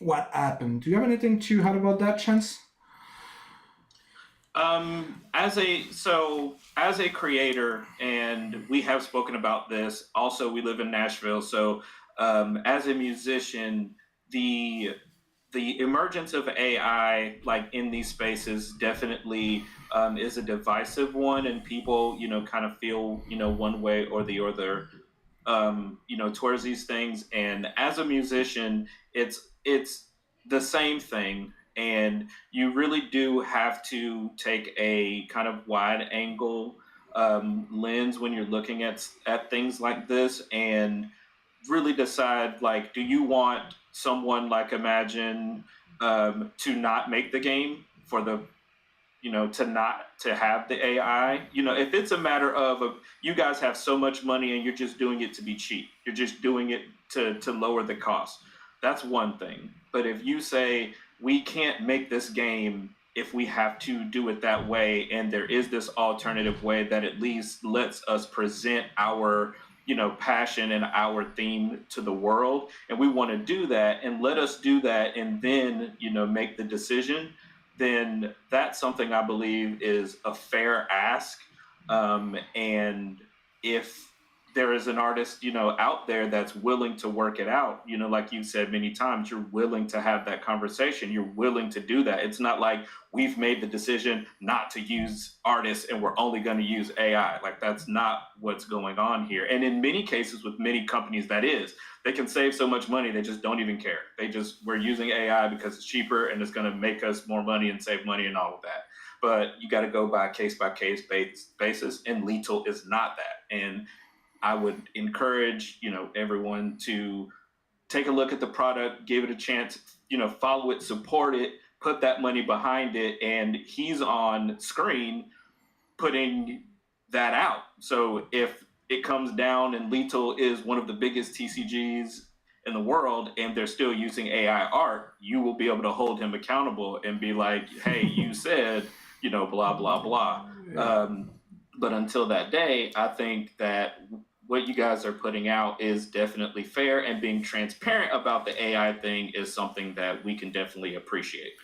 what happened. Do you have anything to add about that, Chance? As a creator, and we have spoken about this. Also, we live in Nashville, so as a musician, the emergence of AI, like in these spaces, definitely is a divisive one, and people, kind of feel, one way or the other, towards these things. And as a musician, it's the same thing, and you really do have to take a kind of wide angle lens when you're looking at things like this, and really decide, like, do you want someone like Imagine to not make the game for the to not to have the AI. If it's a matter of you guys have so much money and you're just doing it to be cheap, you're just doing it to lower the cost, that's one thing. But if you say we can't make this game if we have to do it that way, and there is this alternative way that at least lets us present our passion and our theme to the world, and we want to do that, and let us do that, and then make the decision, then that's something I believe is a fair ask. And if there is an artist out there that's willing to work it out, like you said many times, you're willing to have that conversation, you're willing to do that. It's not like we've made the decision not to use artists and we're only going to use AI. Like, that's not what's going on here. And in many cases with many companies, that is, they can save so much money, they just don't even care. We're using AI because it's cheaper and it's going to make us more money and save money and all of that. But you got to go by case basis, and Lethal is not that. And I would encourage, everyone to take a look at the product, give it a chance, follow it, support it, put that money behind it, and he's on screen putting that out. So if it comes down and Lethal is one of the biggest TCGs in the world and they're still using AI art, you will be able to hold him accountable and be like, hey, you said, blah, blah, blah. But until that day, I think that what you guys are putting out is definitely fair, and being transparent about the AI thing is something that we can definitely appreciate.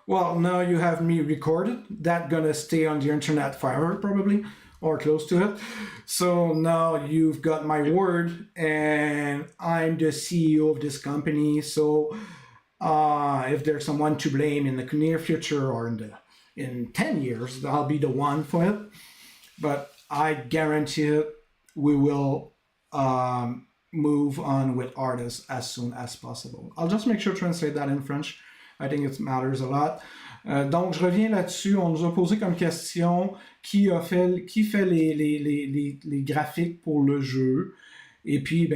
Well, now you have me recorded. That's gonna stay on the internet forever, probably, or close to it. So now you've got my word, and I'm the CEO of this company. So if there's someone to blame in the near future or in 10 years, I'll be the one for it. But I guarantee it, we will move on with artists as soon as possible. I'll just make sure to translate that in French. I think it matters a lot. Donc, je reviens là-dessus. On nous a posé comme question qui fait les graphiques pour le jeu. Et puis,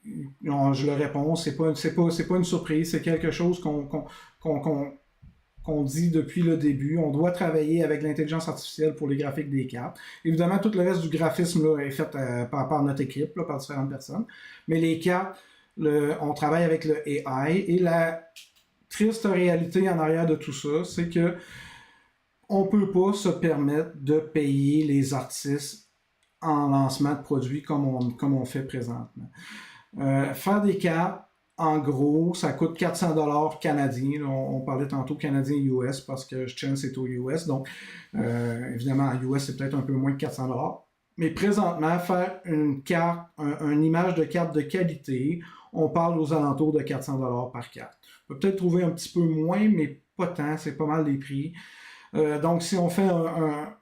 je le réponds, c'est pas une surprise, c'est quelque chose qu'on dit depuis le début. On doit travailler avec l'intelligence artificielle pour les graphiques des cartes. Évidemment, tout le reste du graphisme là, est fait par notre équipe, là, par différentes personnes. Mais les cartes, on travaille avec le AI. Et la triste réalité en arrière de tout ça, c'est que on peut pas se permettre de payer les artistes en lancement de produits comme on fait présentement. Faire des cartes, en gros, ça coûte 400$ canadiens. On parlait tantôt canadien-US parce que Chance est aux US. Donc, évidemment, en US, c'est peut-être un peu moins de 400$. Mais présentement, faire une carte, une image de carte de qualité, on parle aux alentours de 400$ par carte. On peut peut-être trouver un petit peu moins, mais pas tant. C'est pas mal les prix. Donc, si on fait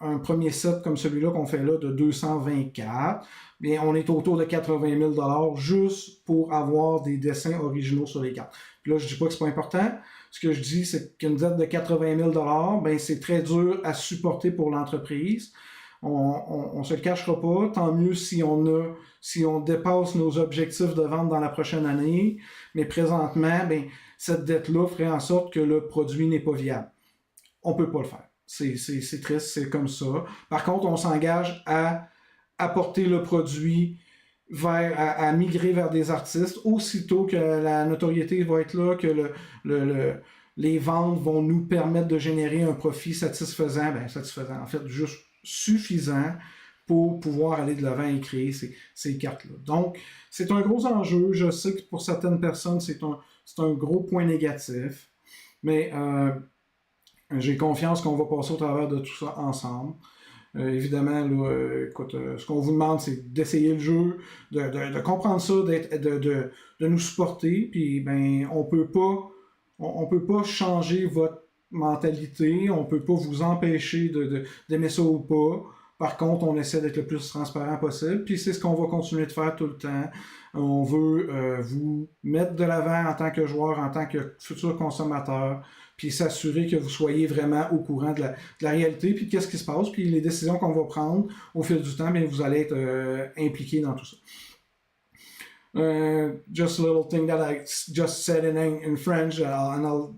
un premier set comme celui-là qu'on fait là de 220 cartes, bien, on est autour de 80 000$ juste pour avoir des dessins originaux sur les cartes. Puis là, je dis pas que c'est pas important. Ce que je dis, c'est qu'une dette de 80 000$, ben, c'est très dur à supporter pour l'entreprise. On se le cachera pas. Tant mieux si on dépasse nos objectifs de vente dans la prochaine année. Mais présentement, ben, cette dette-là ferait en sorte que le produit n'est pas viable. On peut pas le faire. C'est triste, c'est comme ça. Par contre, on s'engage à apporter le produit à migrer vers des artistes aussitôt que la notoriété va être là, que les ventes vont nous permettre de générer un profit satisfaisant, en fait, juste suffisant pour pouvoir aller de l'avant et créer ces cartes-là. Donc, c'est un gros enjeu. Je sais que pour certaines personnes, c'est un gros point négatif, mais j'ai confiance qu'on va passer au travers de tout ça ensemble. Évidemment, là, écoute, ce qu'on vous demande, c'est d'essayer le jeu, de comprendre ça, de nous supporter. Puis, ben, on peut pas changer votre mentalité, on peut pas vous empêcher d'aimer ça ou pas. Par contre, on essaie d'être le plus transparent possible, puis c'est ce qu'on va continuer de faire tout le temps. On veut vous mettre de l'avant en tant que joueur, en tant que futur consommateur, puis s'assurer que vous soyez vraiment au courant de la réalité, puis de qu'est-ce qui se passe, puis les décisions qu'on va prendre au fil du temps, bien, vous allez être impliqués dans tout ça. Just a little thing that I just said in French, and I'll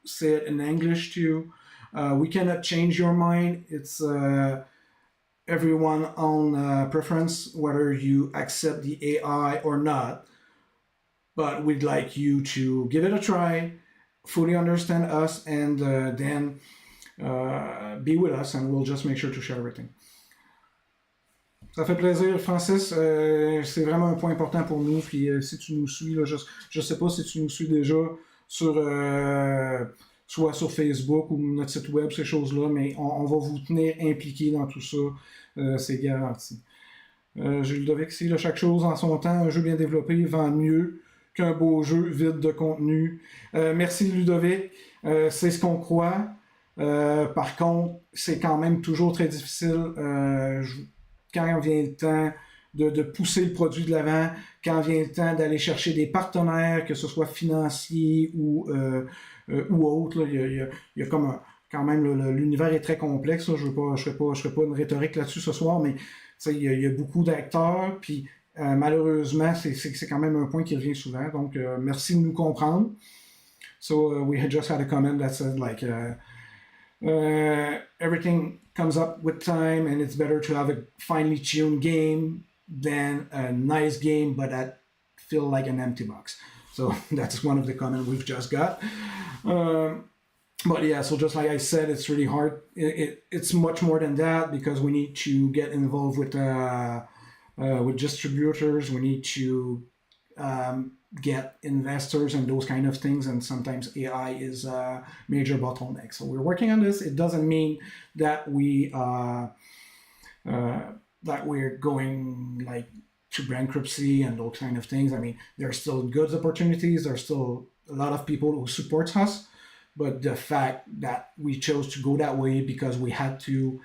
say it in English too. We cannot change your mind. It's everyone on preference, whether you accept the AI or not. But we'd like you to give it a try, fully understand us, and then be with us, and we'll just make sure to share everything. Ça fait plaisir, Francis. C'est vraiment un point important pour nous. Puis si tu nous suis, là, je sais pas si tu nous suis déjà sur soit sur Facebook ou notre site web, ces choses-là, mais on va vous tenir impliqués dans tout ça. C'est garanti. J'ai Ludovic ici, chaque chose en son temps, un jeu bien développé vend mieux qu'un beau jeu vide de contenu. Merci Ludovic, c'est ce qu'on croit. Par contre, c'est quand même toujours très difficile quand vient le temps de pousser le produit de l'avant, quand vient le temps d'aller chercher des partenaires, que ce soit financiers ou autres. Il y a comme quand même l'univers est très complexe. Là. Je ne ferai pas une rhétorique là-dessus ce soir, mais il y a beaucoup d'acteurs, puis malheureusement, c'est quand même un point qui revient souvent. Donc, merci de nous comprendre. So, we had just had a comment that said, like, everything comes up with time, and it's better to have a finely tuned game than a nice game, but that feel like an empty box. So that's one of the comments we've just got. But yeah, so just like I said, it's really hard. It's much more than that because we need to get involved with distributors. We need to get investors and those kind of things, and sometimes AI is a major bottleneck. So we're working on this. It doesn't mean that we're going like to bankruptcy and those kind of things. I mean, there are still good opportunities. There's still a lot of people who support us, but the fact that we chose to go that way because we had to,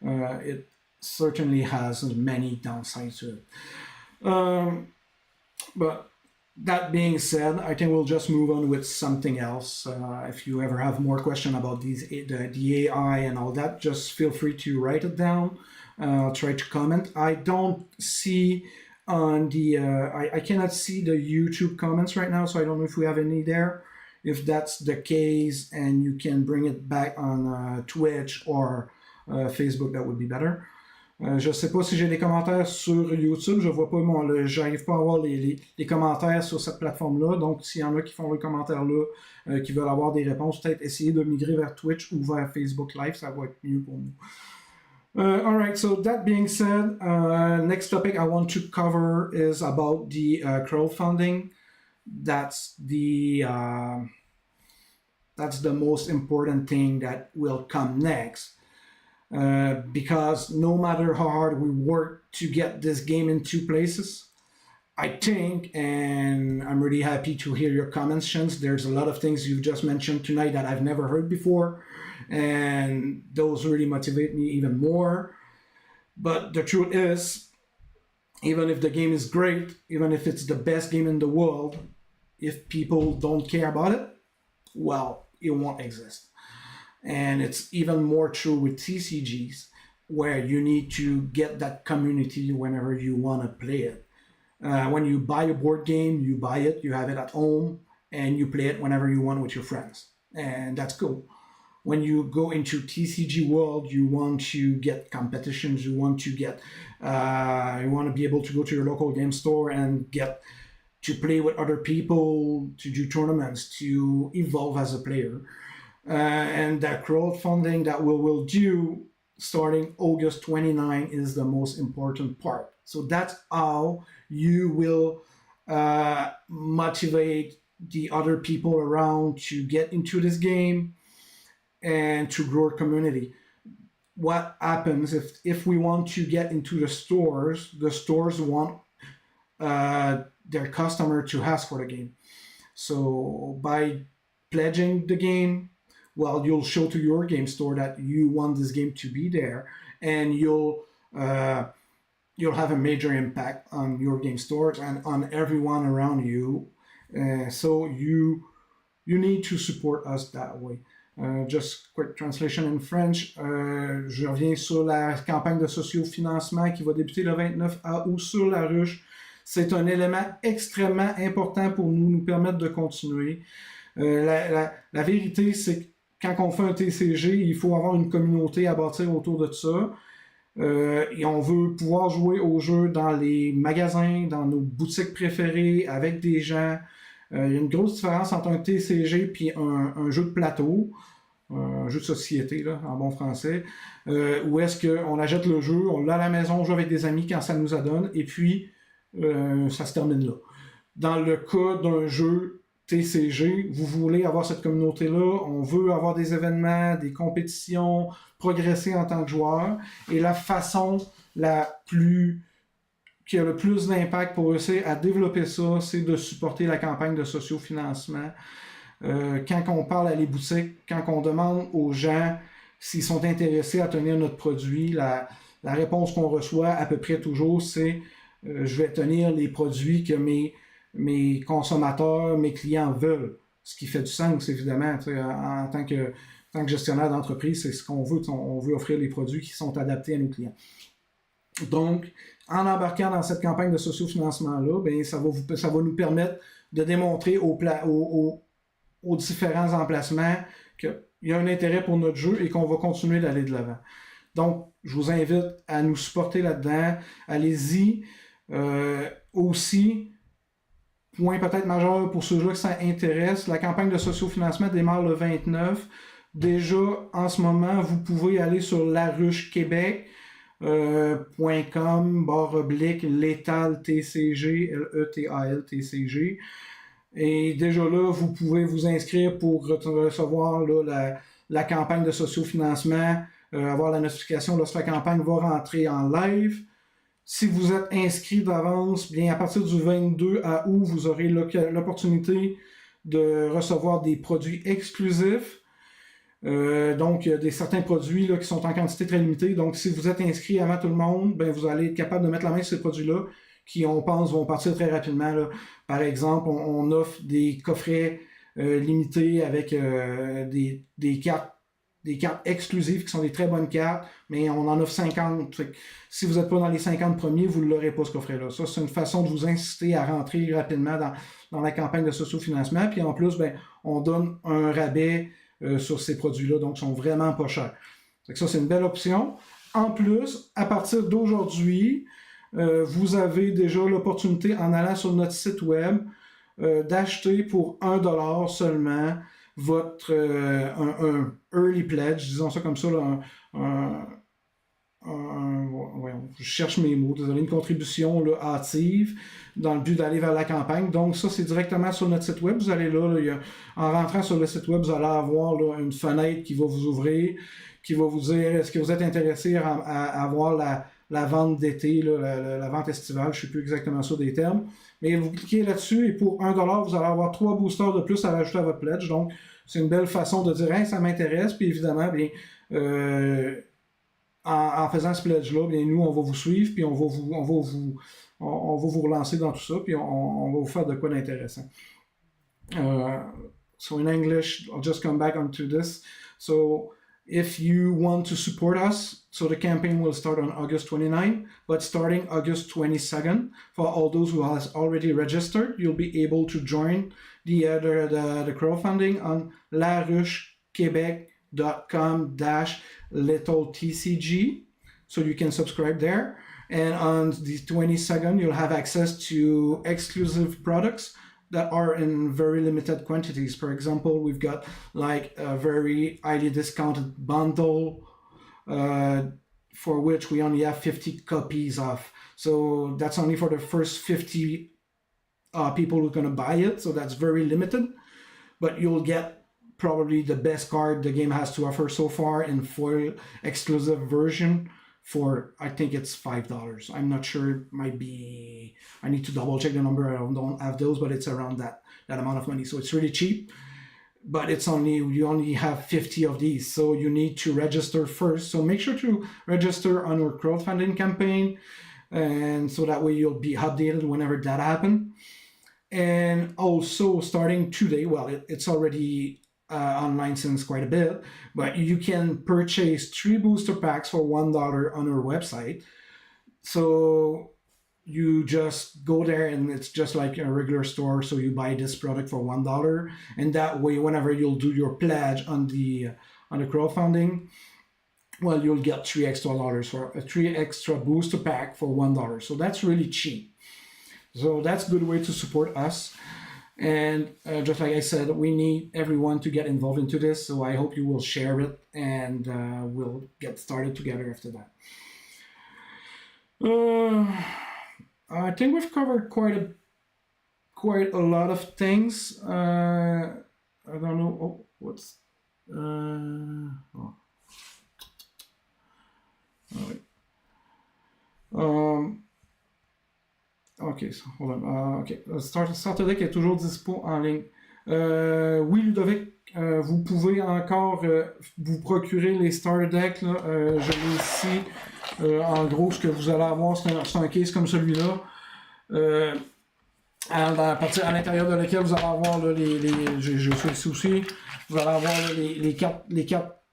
it certainly has many downsides to it. But that being said, I think we'll just move on with something else. If you ever have more questions about the AI and all that, just feel free to write it down. I'll try to comment. I don't see on the, I cannot see the YouTube comments right now, so I don't know if we have any there. If that's the case and you can bring it back on Twitch or Facebook, that would be better. Je ne sais pas si j'ai des commentaires sur YouTube. Je vois pas j'arrive pas à voir les commentaires sur cette plateforme-là. Donc, s'il y en a qui font les commentaires-là, qui veulent avoir des réponses, peut-être essayer de migrer vers Twitch ou vers Facebook Live, ça va être mieux pour nous. All right, so that being said, next topic I want to cover is about the crowdfunding. That's the most important thing that will come next. Because no matter how hard we work to get this game in two places, I think, and I'm really happy to hear your comments, Shans. There's a lot of things you've just mentioned tonight that I've never heard before, and those really motivate me even more. But the truth is, even if the game is great, even if it's the best game in the world, if people don't care about it, well, it won't exist. And it's even more true with TCGs, where you need to get that community whenever you want to play it. When you buy a board game, you buy it, you have it at home, and you play it whenever you want with your friends. And that's cool. When you go into TCG world, you want to get competitions, you want to get, you want to be able to go to your local game store and get to play with other people, to do tournaments, to evolve as a player. And that crowdfunding that we will do starting August 29 is the most important part. So that's how you will motivate the other people around to get into this game and to grow a community. What happens if we want to get into the stores want their customer to ask for the game. So by pledging the game, well, you'll show to your game store that you want this game to be there, and you'll have a major impact on your game stores and on everyone around you. So you need to support us that way. Just quick translation in French. Je reviens sur la campagne de sociofinancement qui va débuter le 29 août sur la ruche. C'est un élément extrêmement important pour nous permettre de continuer. La vérité, c'est que quand on fait un TCG, il faut avoir une communauté à bâtir autour de ça. Et on veut pouvoir jouer aux jeux dans les magasins, dans nos boutiques préférées, avec des gens. Il y a une grosse différence entre un TCG et un jeu de plateau, un jeu de société, là, en bon français, où est-ce qu'on achète le jeu, on l'a à la maison, on joue avec des amis quand ça nous adonne, et puis ça se termine là. Dans le cas d'un jeu TCG, vous voulez avoir cette communauté-là, on veut avoir des événements, des compétitions, progresser en tant que joueur, et la façon qui a le plus d'impact pour réussir à développer ça, c'est de supporter la campagne de sociofinancement. Quand on parle à les boutiques, quand on demande aux gens s'ils sont intéressés à tenir notre produit, la réponse qu'on reçoit à peu près toujours, c'est je vais tenir les produits que mes consommateurs, mes clients veulent. Ce qui fait du sens, évidemment, en tant que gestionnaire d'entreprise, c'est ce qu'on veut. On veut offrir les produits qui sont adaptés à nos clients. Donc, en embarquant dans cette campagne de sociofinancement-là, ben, ça va nous permettre de démontrer aux différents emplacements qu'il y a un intérêt pour notre jeu et qu'on va continuer d'aller de l'avant. Donc, je vous invite à nous supporter là-dedans. Allez-y. Aussi, point peut-être majeur pour ceux-là que ça intéresse, la campagne de sociofinancement démarre le 29. Déjà, en ce moment, vous pouvez aller sur laruchequebec.com /létal TCG, L-E-T-A-L TCG. Et déjà là, vous pouvez vous inscrire pour recevoir là, la campagne de sociofinancement, avoir la notification lorsque la campagne va rentrer en live. Si vous êtes inscrit d'avance, bien à partir du 22 août, vous aurez l'opportunité de recevoir des produits exclusifs. Donc, il y a certains produits là, qui sont en quantité très limitée. Donc, si vous êtes inscrit avant tout le monde, ben, vous allez être capable de mettre la main sur ces produits-là qui, on pense, vont partir très rapidement. Là. Par exemple, on offre des coffrets limités avec des cartes exclusives qui sont des très bonnes cartes, mais on en offre 50. Si vous n'êtes pas dans les 50 premiers, vous ne l'aurez pas ce coffret-là. Ça, c'est une façon de vous inciter à rentrer rapidement dans la campagne de sociofinancement. Puis en plus, ben, on donne un rabais sur ces produits-là, donc ils sont vraiment pas chers. Ça, c'est une belle option. En plus, à partir d'aujourd'hui, vous avez déjà l'opportunité, en allant sur notre site web, d'acheter pour $1 seulement votre un early pledge, disons ça comme ça, là, je cherche mes mots, désolé, une contribution là, hâtive dans le but d'aller vers la campagne. Donc ça, c'est directement sur notre site web. Vous allez là, en rentrant sur le site web, vous allez avoir là, une fenêtre qui va vous ouvrir, qui va vous dire est-ce que vous êtes intéressé à avoir la vente d'été, là, la vente estivale, je ne sais plus exactement ça des termes. Mais vous cliquez là-dessus et pour $1, vous allez avoir 3 boosters de plus à rajouter à votre pledge. Donc, c'est une belle façon de dire hey, ça m'intéresse. Puis évidemment, bien, en faisant ce pledge-là, bien, nous, on va vous suivre, puis on va vous relancer dans tout ça, puis on va vous faire de quoi d'intéressant. So in English, I'll just come back onto this. So if you want to support us, so the campaign will start on August 29, but starting August 22nd, for all those who has already registered, you'll be able to join the crowdfunding on laruchequebec.com/littletcg, so you can subscribe there. And on the 22nd, you'll have access to exclusive products that are in very limited quantities. For example, we've got like a very highly discounted bundle for which we only have 50 copies of. So that's only for the first 50 people who are going to buy it. So that's very limited. But you'll get probably the best card the game has to offer so far in foil exclusive version for, I think it's $5. I'm not sure, it might be, I need to double check the number, I don't have those, but it's around that amount of money. So it's really cheap, but you only have 50 of these, so you need to register first. So make sure to register on our crowdfunding campaign, and so that way you'll be updated whenever that happens. And also starting today, well, it's already online since quite a bit, but you can purchase 3 booster packs for $1 on our website. So you just go there and it's just like a regular store. So you buy this product for $1, and that way, whenever you'll do your pledge on the crowdfunding, well, you'll get $3 extra for a 3 extra booster pack for $1. So that's really cheap. So that's a good way to support us. And just like I said, we need everyone to get involved into this. So I hope you will share it, and we'll get started together after that. I think we've covered quite a lot of things. I don't know. Oh, what's oh. All right. Ok, hold on. Ok, Starter Deck est toujours dispo en ligne. Oui, Ludovic, vous pouvez encore vous procurer les Starter Deck. Là. Je l'ai ici. En gros, ce que vous allez avoir, c'est un case comme celui-là. À l'intérieur de lequel vous allez avoir là, je suis ici aussi. Vous allez avoir là, les quatre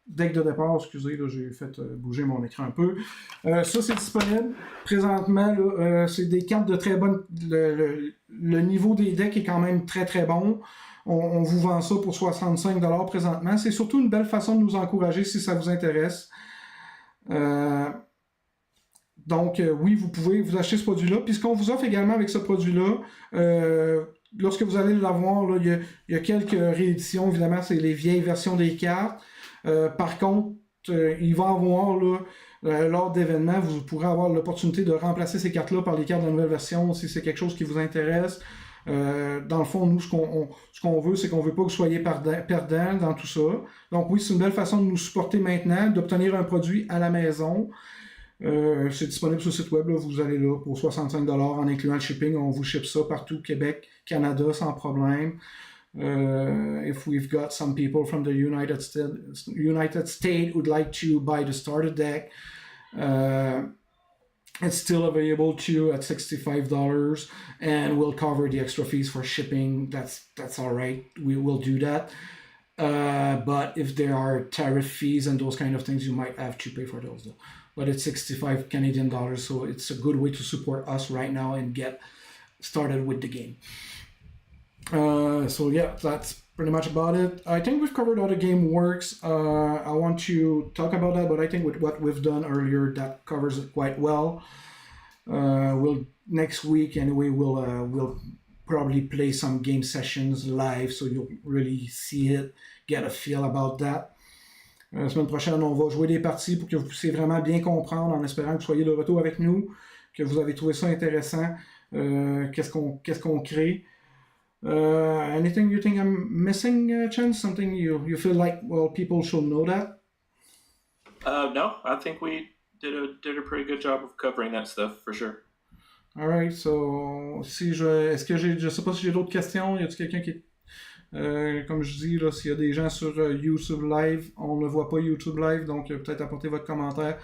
decks de départ. Excusez, là, j'ai fait bouger mon écran un peu. Ça, c'est disponible. Présentement, là, c'est des cartes de très bonne... Le niveau des decks est quand même très très bon. On vous vend ça pour 65$ présentement. C'est surtout une belle façon de nous encourager si ça vous intéresse. Donc, oui, vous pouvez vous acheter ce produit-là. Puis ce qu'on vous offre également avec ce produit-là, lorsque vous allez l'avoir, là, il y a quelques rééditions. Évidemment, c'est les vieilles versions des cartes. Par contre, il va y avoir, là, lors d'événements, vous pourrez avoir l'opportunité de remplacer ces cartes-là par les cartes de la nouvelle version si c'est quelque chose qui vous intéresse. Dans le fond, nous, ce qu'on veut, c'est qu'on veut pas que vous soyez perdant dans tout ça. Donc oui, c'est une belle façon de nous supporter maintenant, d'obtenir un produit à la maison. C'est disponible sur le site web, là, vous allez là pour 65$ en incluant le shipping. On vous ship ça partout, Québec, Canada, sans problème. If we've got some people from the United States who'd like to buy the starter deck, it's still available to you at $65, and we'll cover the extra fees for shipping. That's all right. We will do that. But if there are tariff fees and those kind of things, you might have to pay for those though. But it's 65 Canadian dollars, so it's a good way to support us right now and get started with the game. So yeah, that's pretty much about it. I think we've covered how the game works. I want to talk about that, but I think with what we've done earlier, that covers it quite well. Next week anyway, we'll probably play some game sessions live, so you'll really see it, get a feel about that. La semaine prochaine, on va jouer des parties pour que vous puissiez vraiment bien comprendre, en espérant que vous soyez de retour avec nous, que vous avez trouvé ça intéressant, qu'est-ce qu'on crée. Anything you think I'm missing, Chen? Something you feel like, well, people should know that? No, I think we did a pretty good job of covering that stuff for sure. Alright, so je sais pas si j'ai d'autres questions. Y a-t-il quelqu'un qui comme je dis, là, s'il y a des gens sur YouTube Live, on ne voit pas YouTube Live, donc peut-être apporter votre commentaire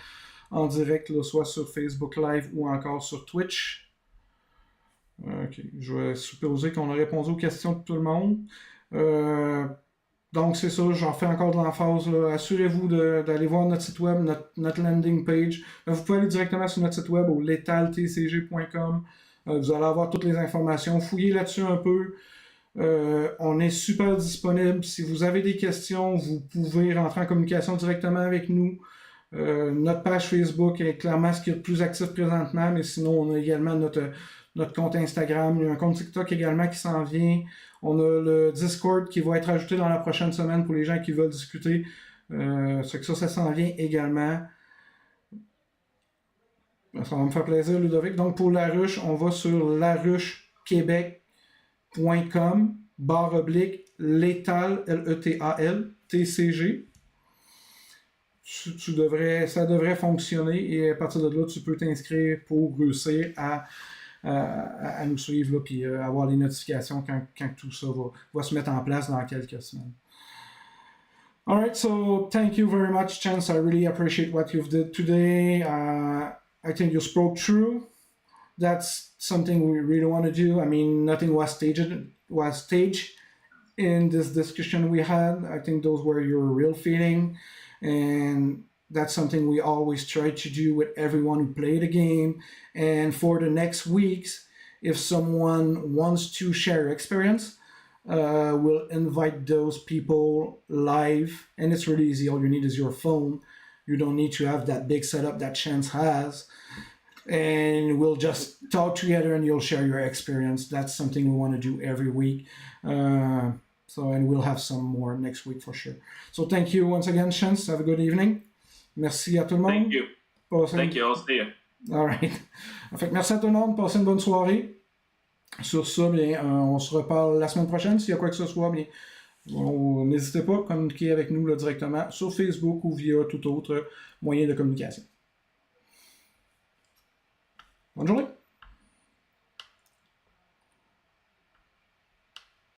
en direct, là, soit sur Facebook Live ou encore sur Twitch. Ok, je vais supposer qu'on a répondu aux questions de tout le monde. Donc c'est ça, j'en fais encore de l'emphase. Assurez-vous d'aller voir notre site web, notre landing page. Vous pouvez aller directement sur notre site web au letaltcg.com. Vous allez avoir toutes les informations. Fouillez là-dessus un peu. On est super disponible. Si vous avez des questions, vous pouvez rentrer en communication directement avec nous. Notre page Facebook est clairement ce qui est le plus actif présentement, mais sinon on a également notre compte Instagram, il y a un compte TikTok également qui s'en vient. On a le Discord qui va être ajouté dans la prochaine semaine pour les gens qui veulent discuter. C'est que ça s'en vient également. Ça va me faire plaisir, Ludovic. Donc, pour La Ruche, on va sur laruchequebec.com/létal, L-E-T-A-L, T-C-G. Ça devrait fonctionner et à partir de là, tu peux t'inscrire pour réussir à nous suivre là, puis avoir les notifications quand tout ça va se mettre en place dans quelques semaines. All right, so thank you very much, Chance. I really appreciate what you've did today. I think you spoke true. That's something we really want to do. I mean, nothing was staged in this discussion we had. I think those were your real feeling, and that's something we always try to do with everyone who played the game. And for the next weeks, if someone wants to share experience, we'll invite those people live, and it's really easy. All you need is your phone. You don't need to have that big setup that Chance has, and we'll just talk together and you'll share your experience. That's something we want to do every week. And we'll have some more next week for sure. So thank you once again, Chance. Have a good evening. Merci à tout le monde. Thank you. Thank you. I'll see you. All right. Fait que merci à tout le monde. Passez une bonne soirée. Sur ça, bien, on se reparle la semaine prochaine. S'il y a quoi que ce soit, bien, n'hésitez pas à communiquer avec nous là, directement sur Facebook ou via tout autre moyen de communication. Bonne journée!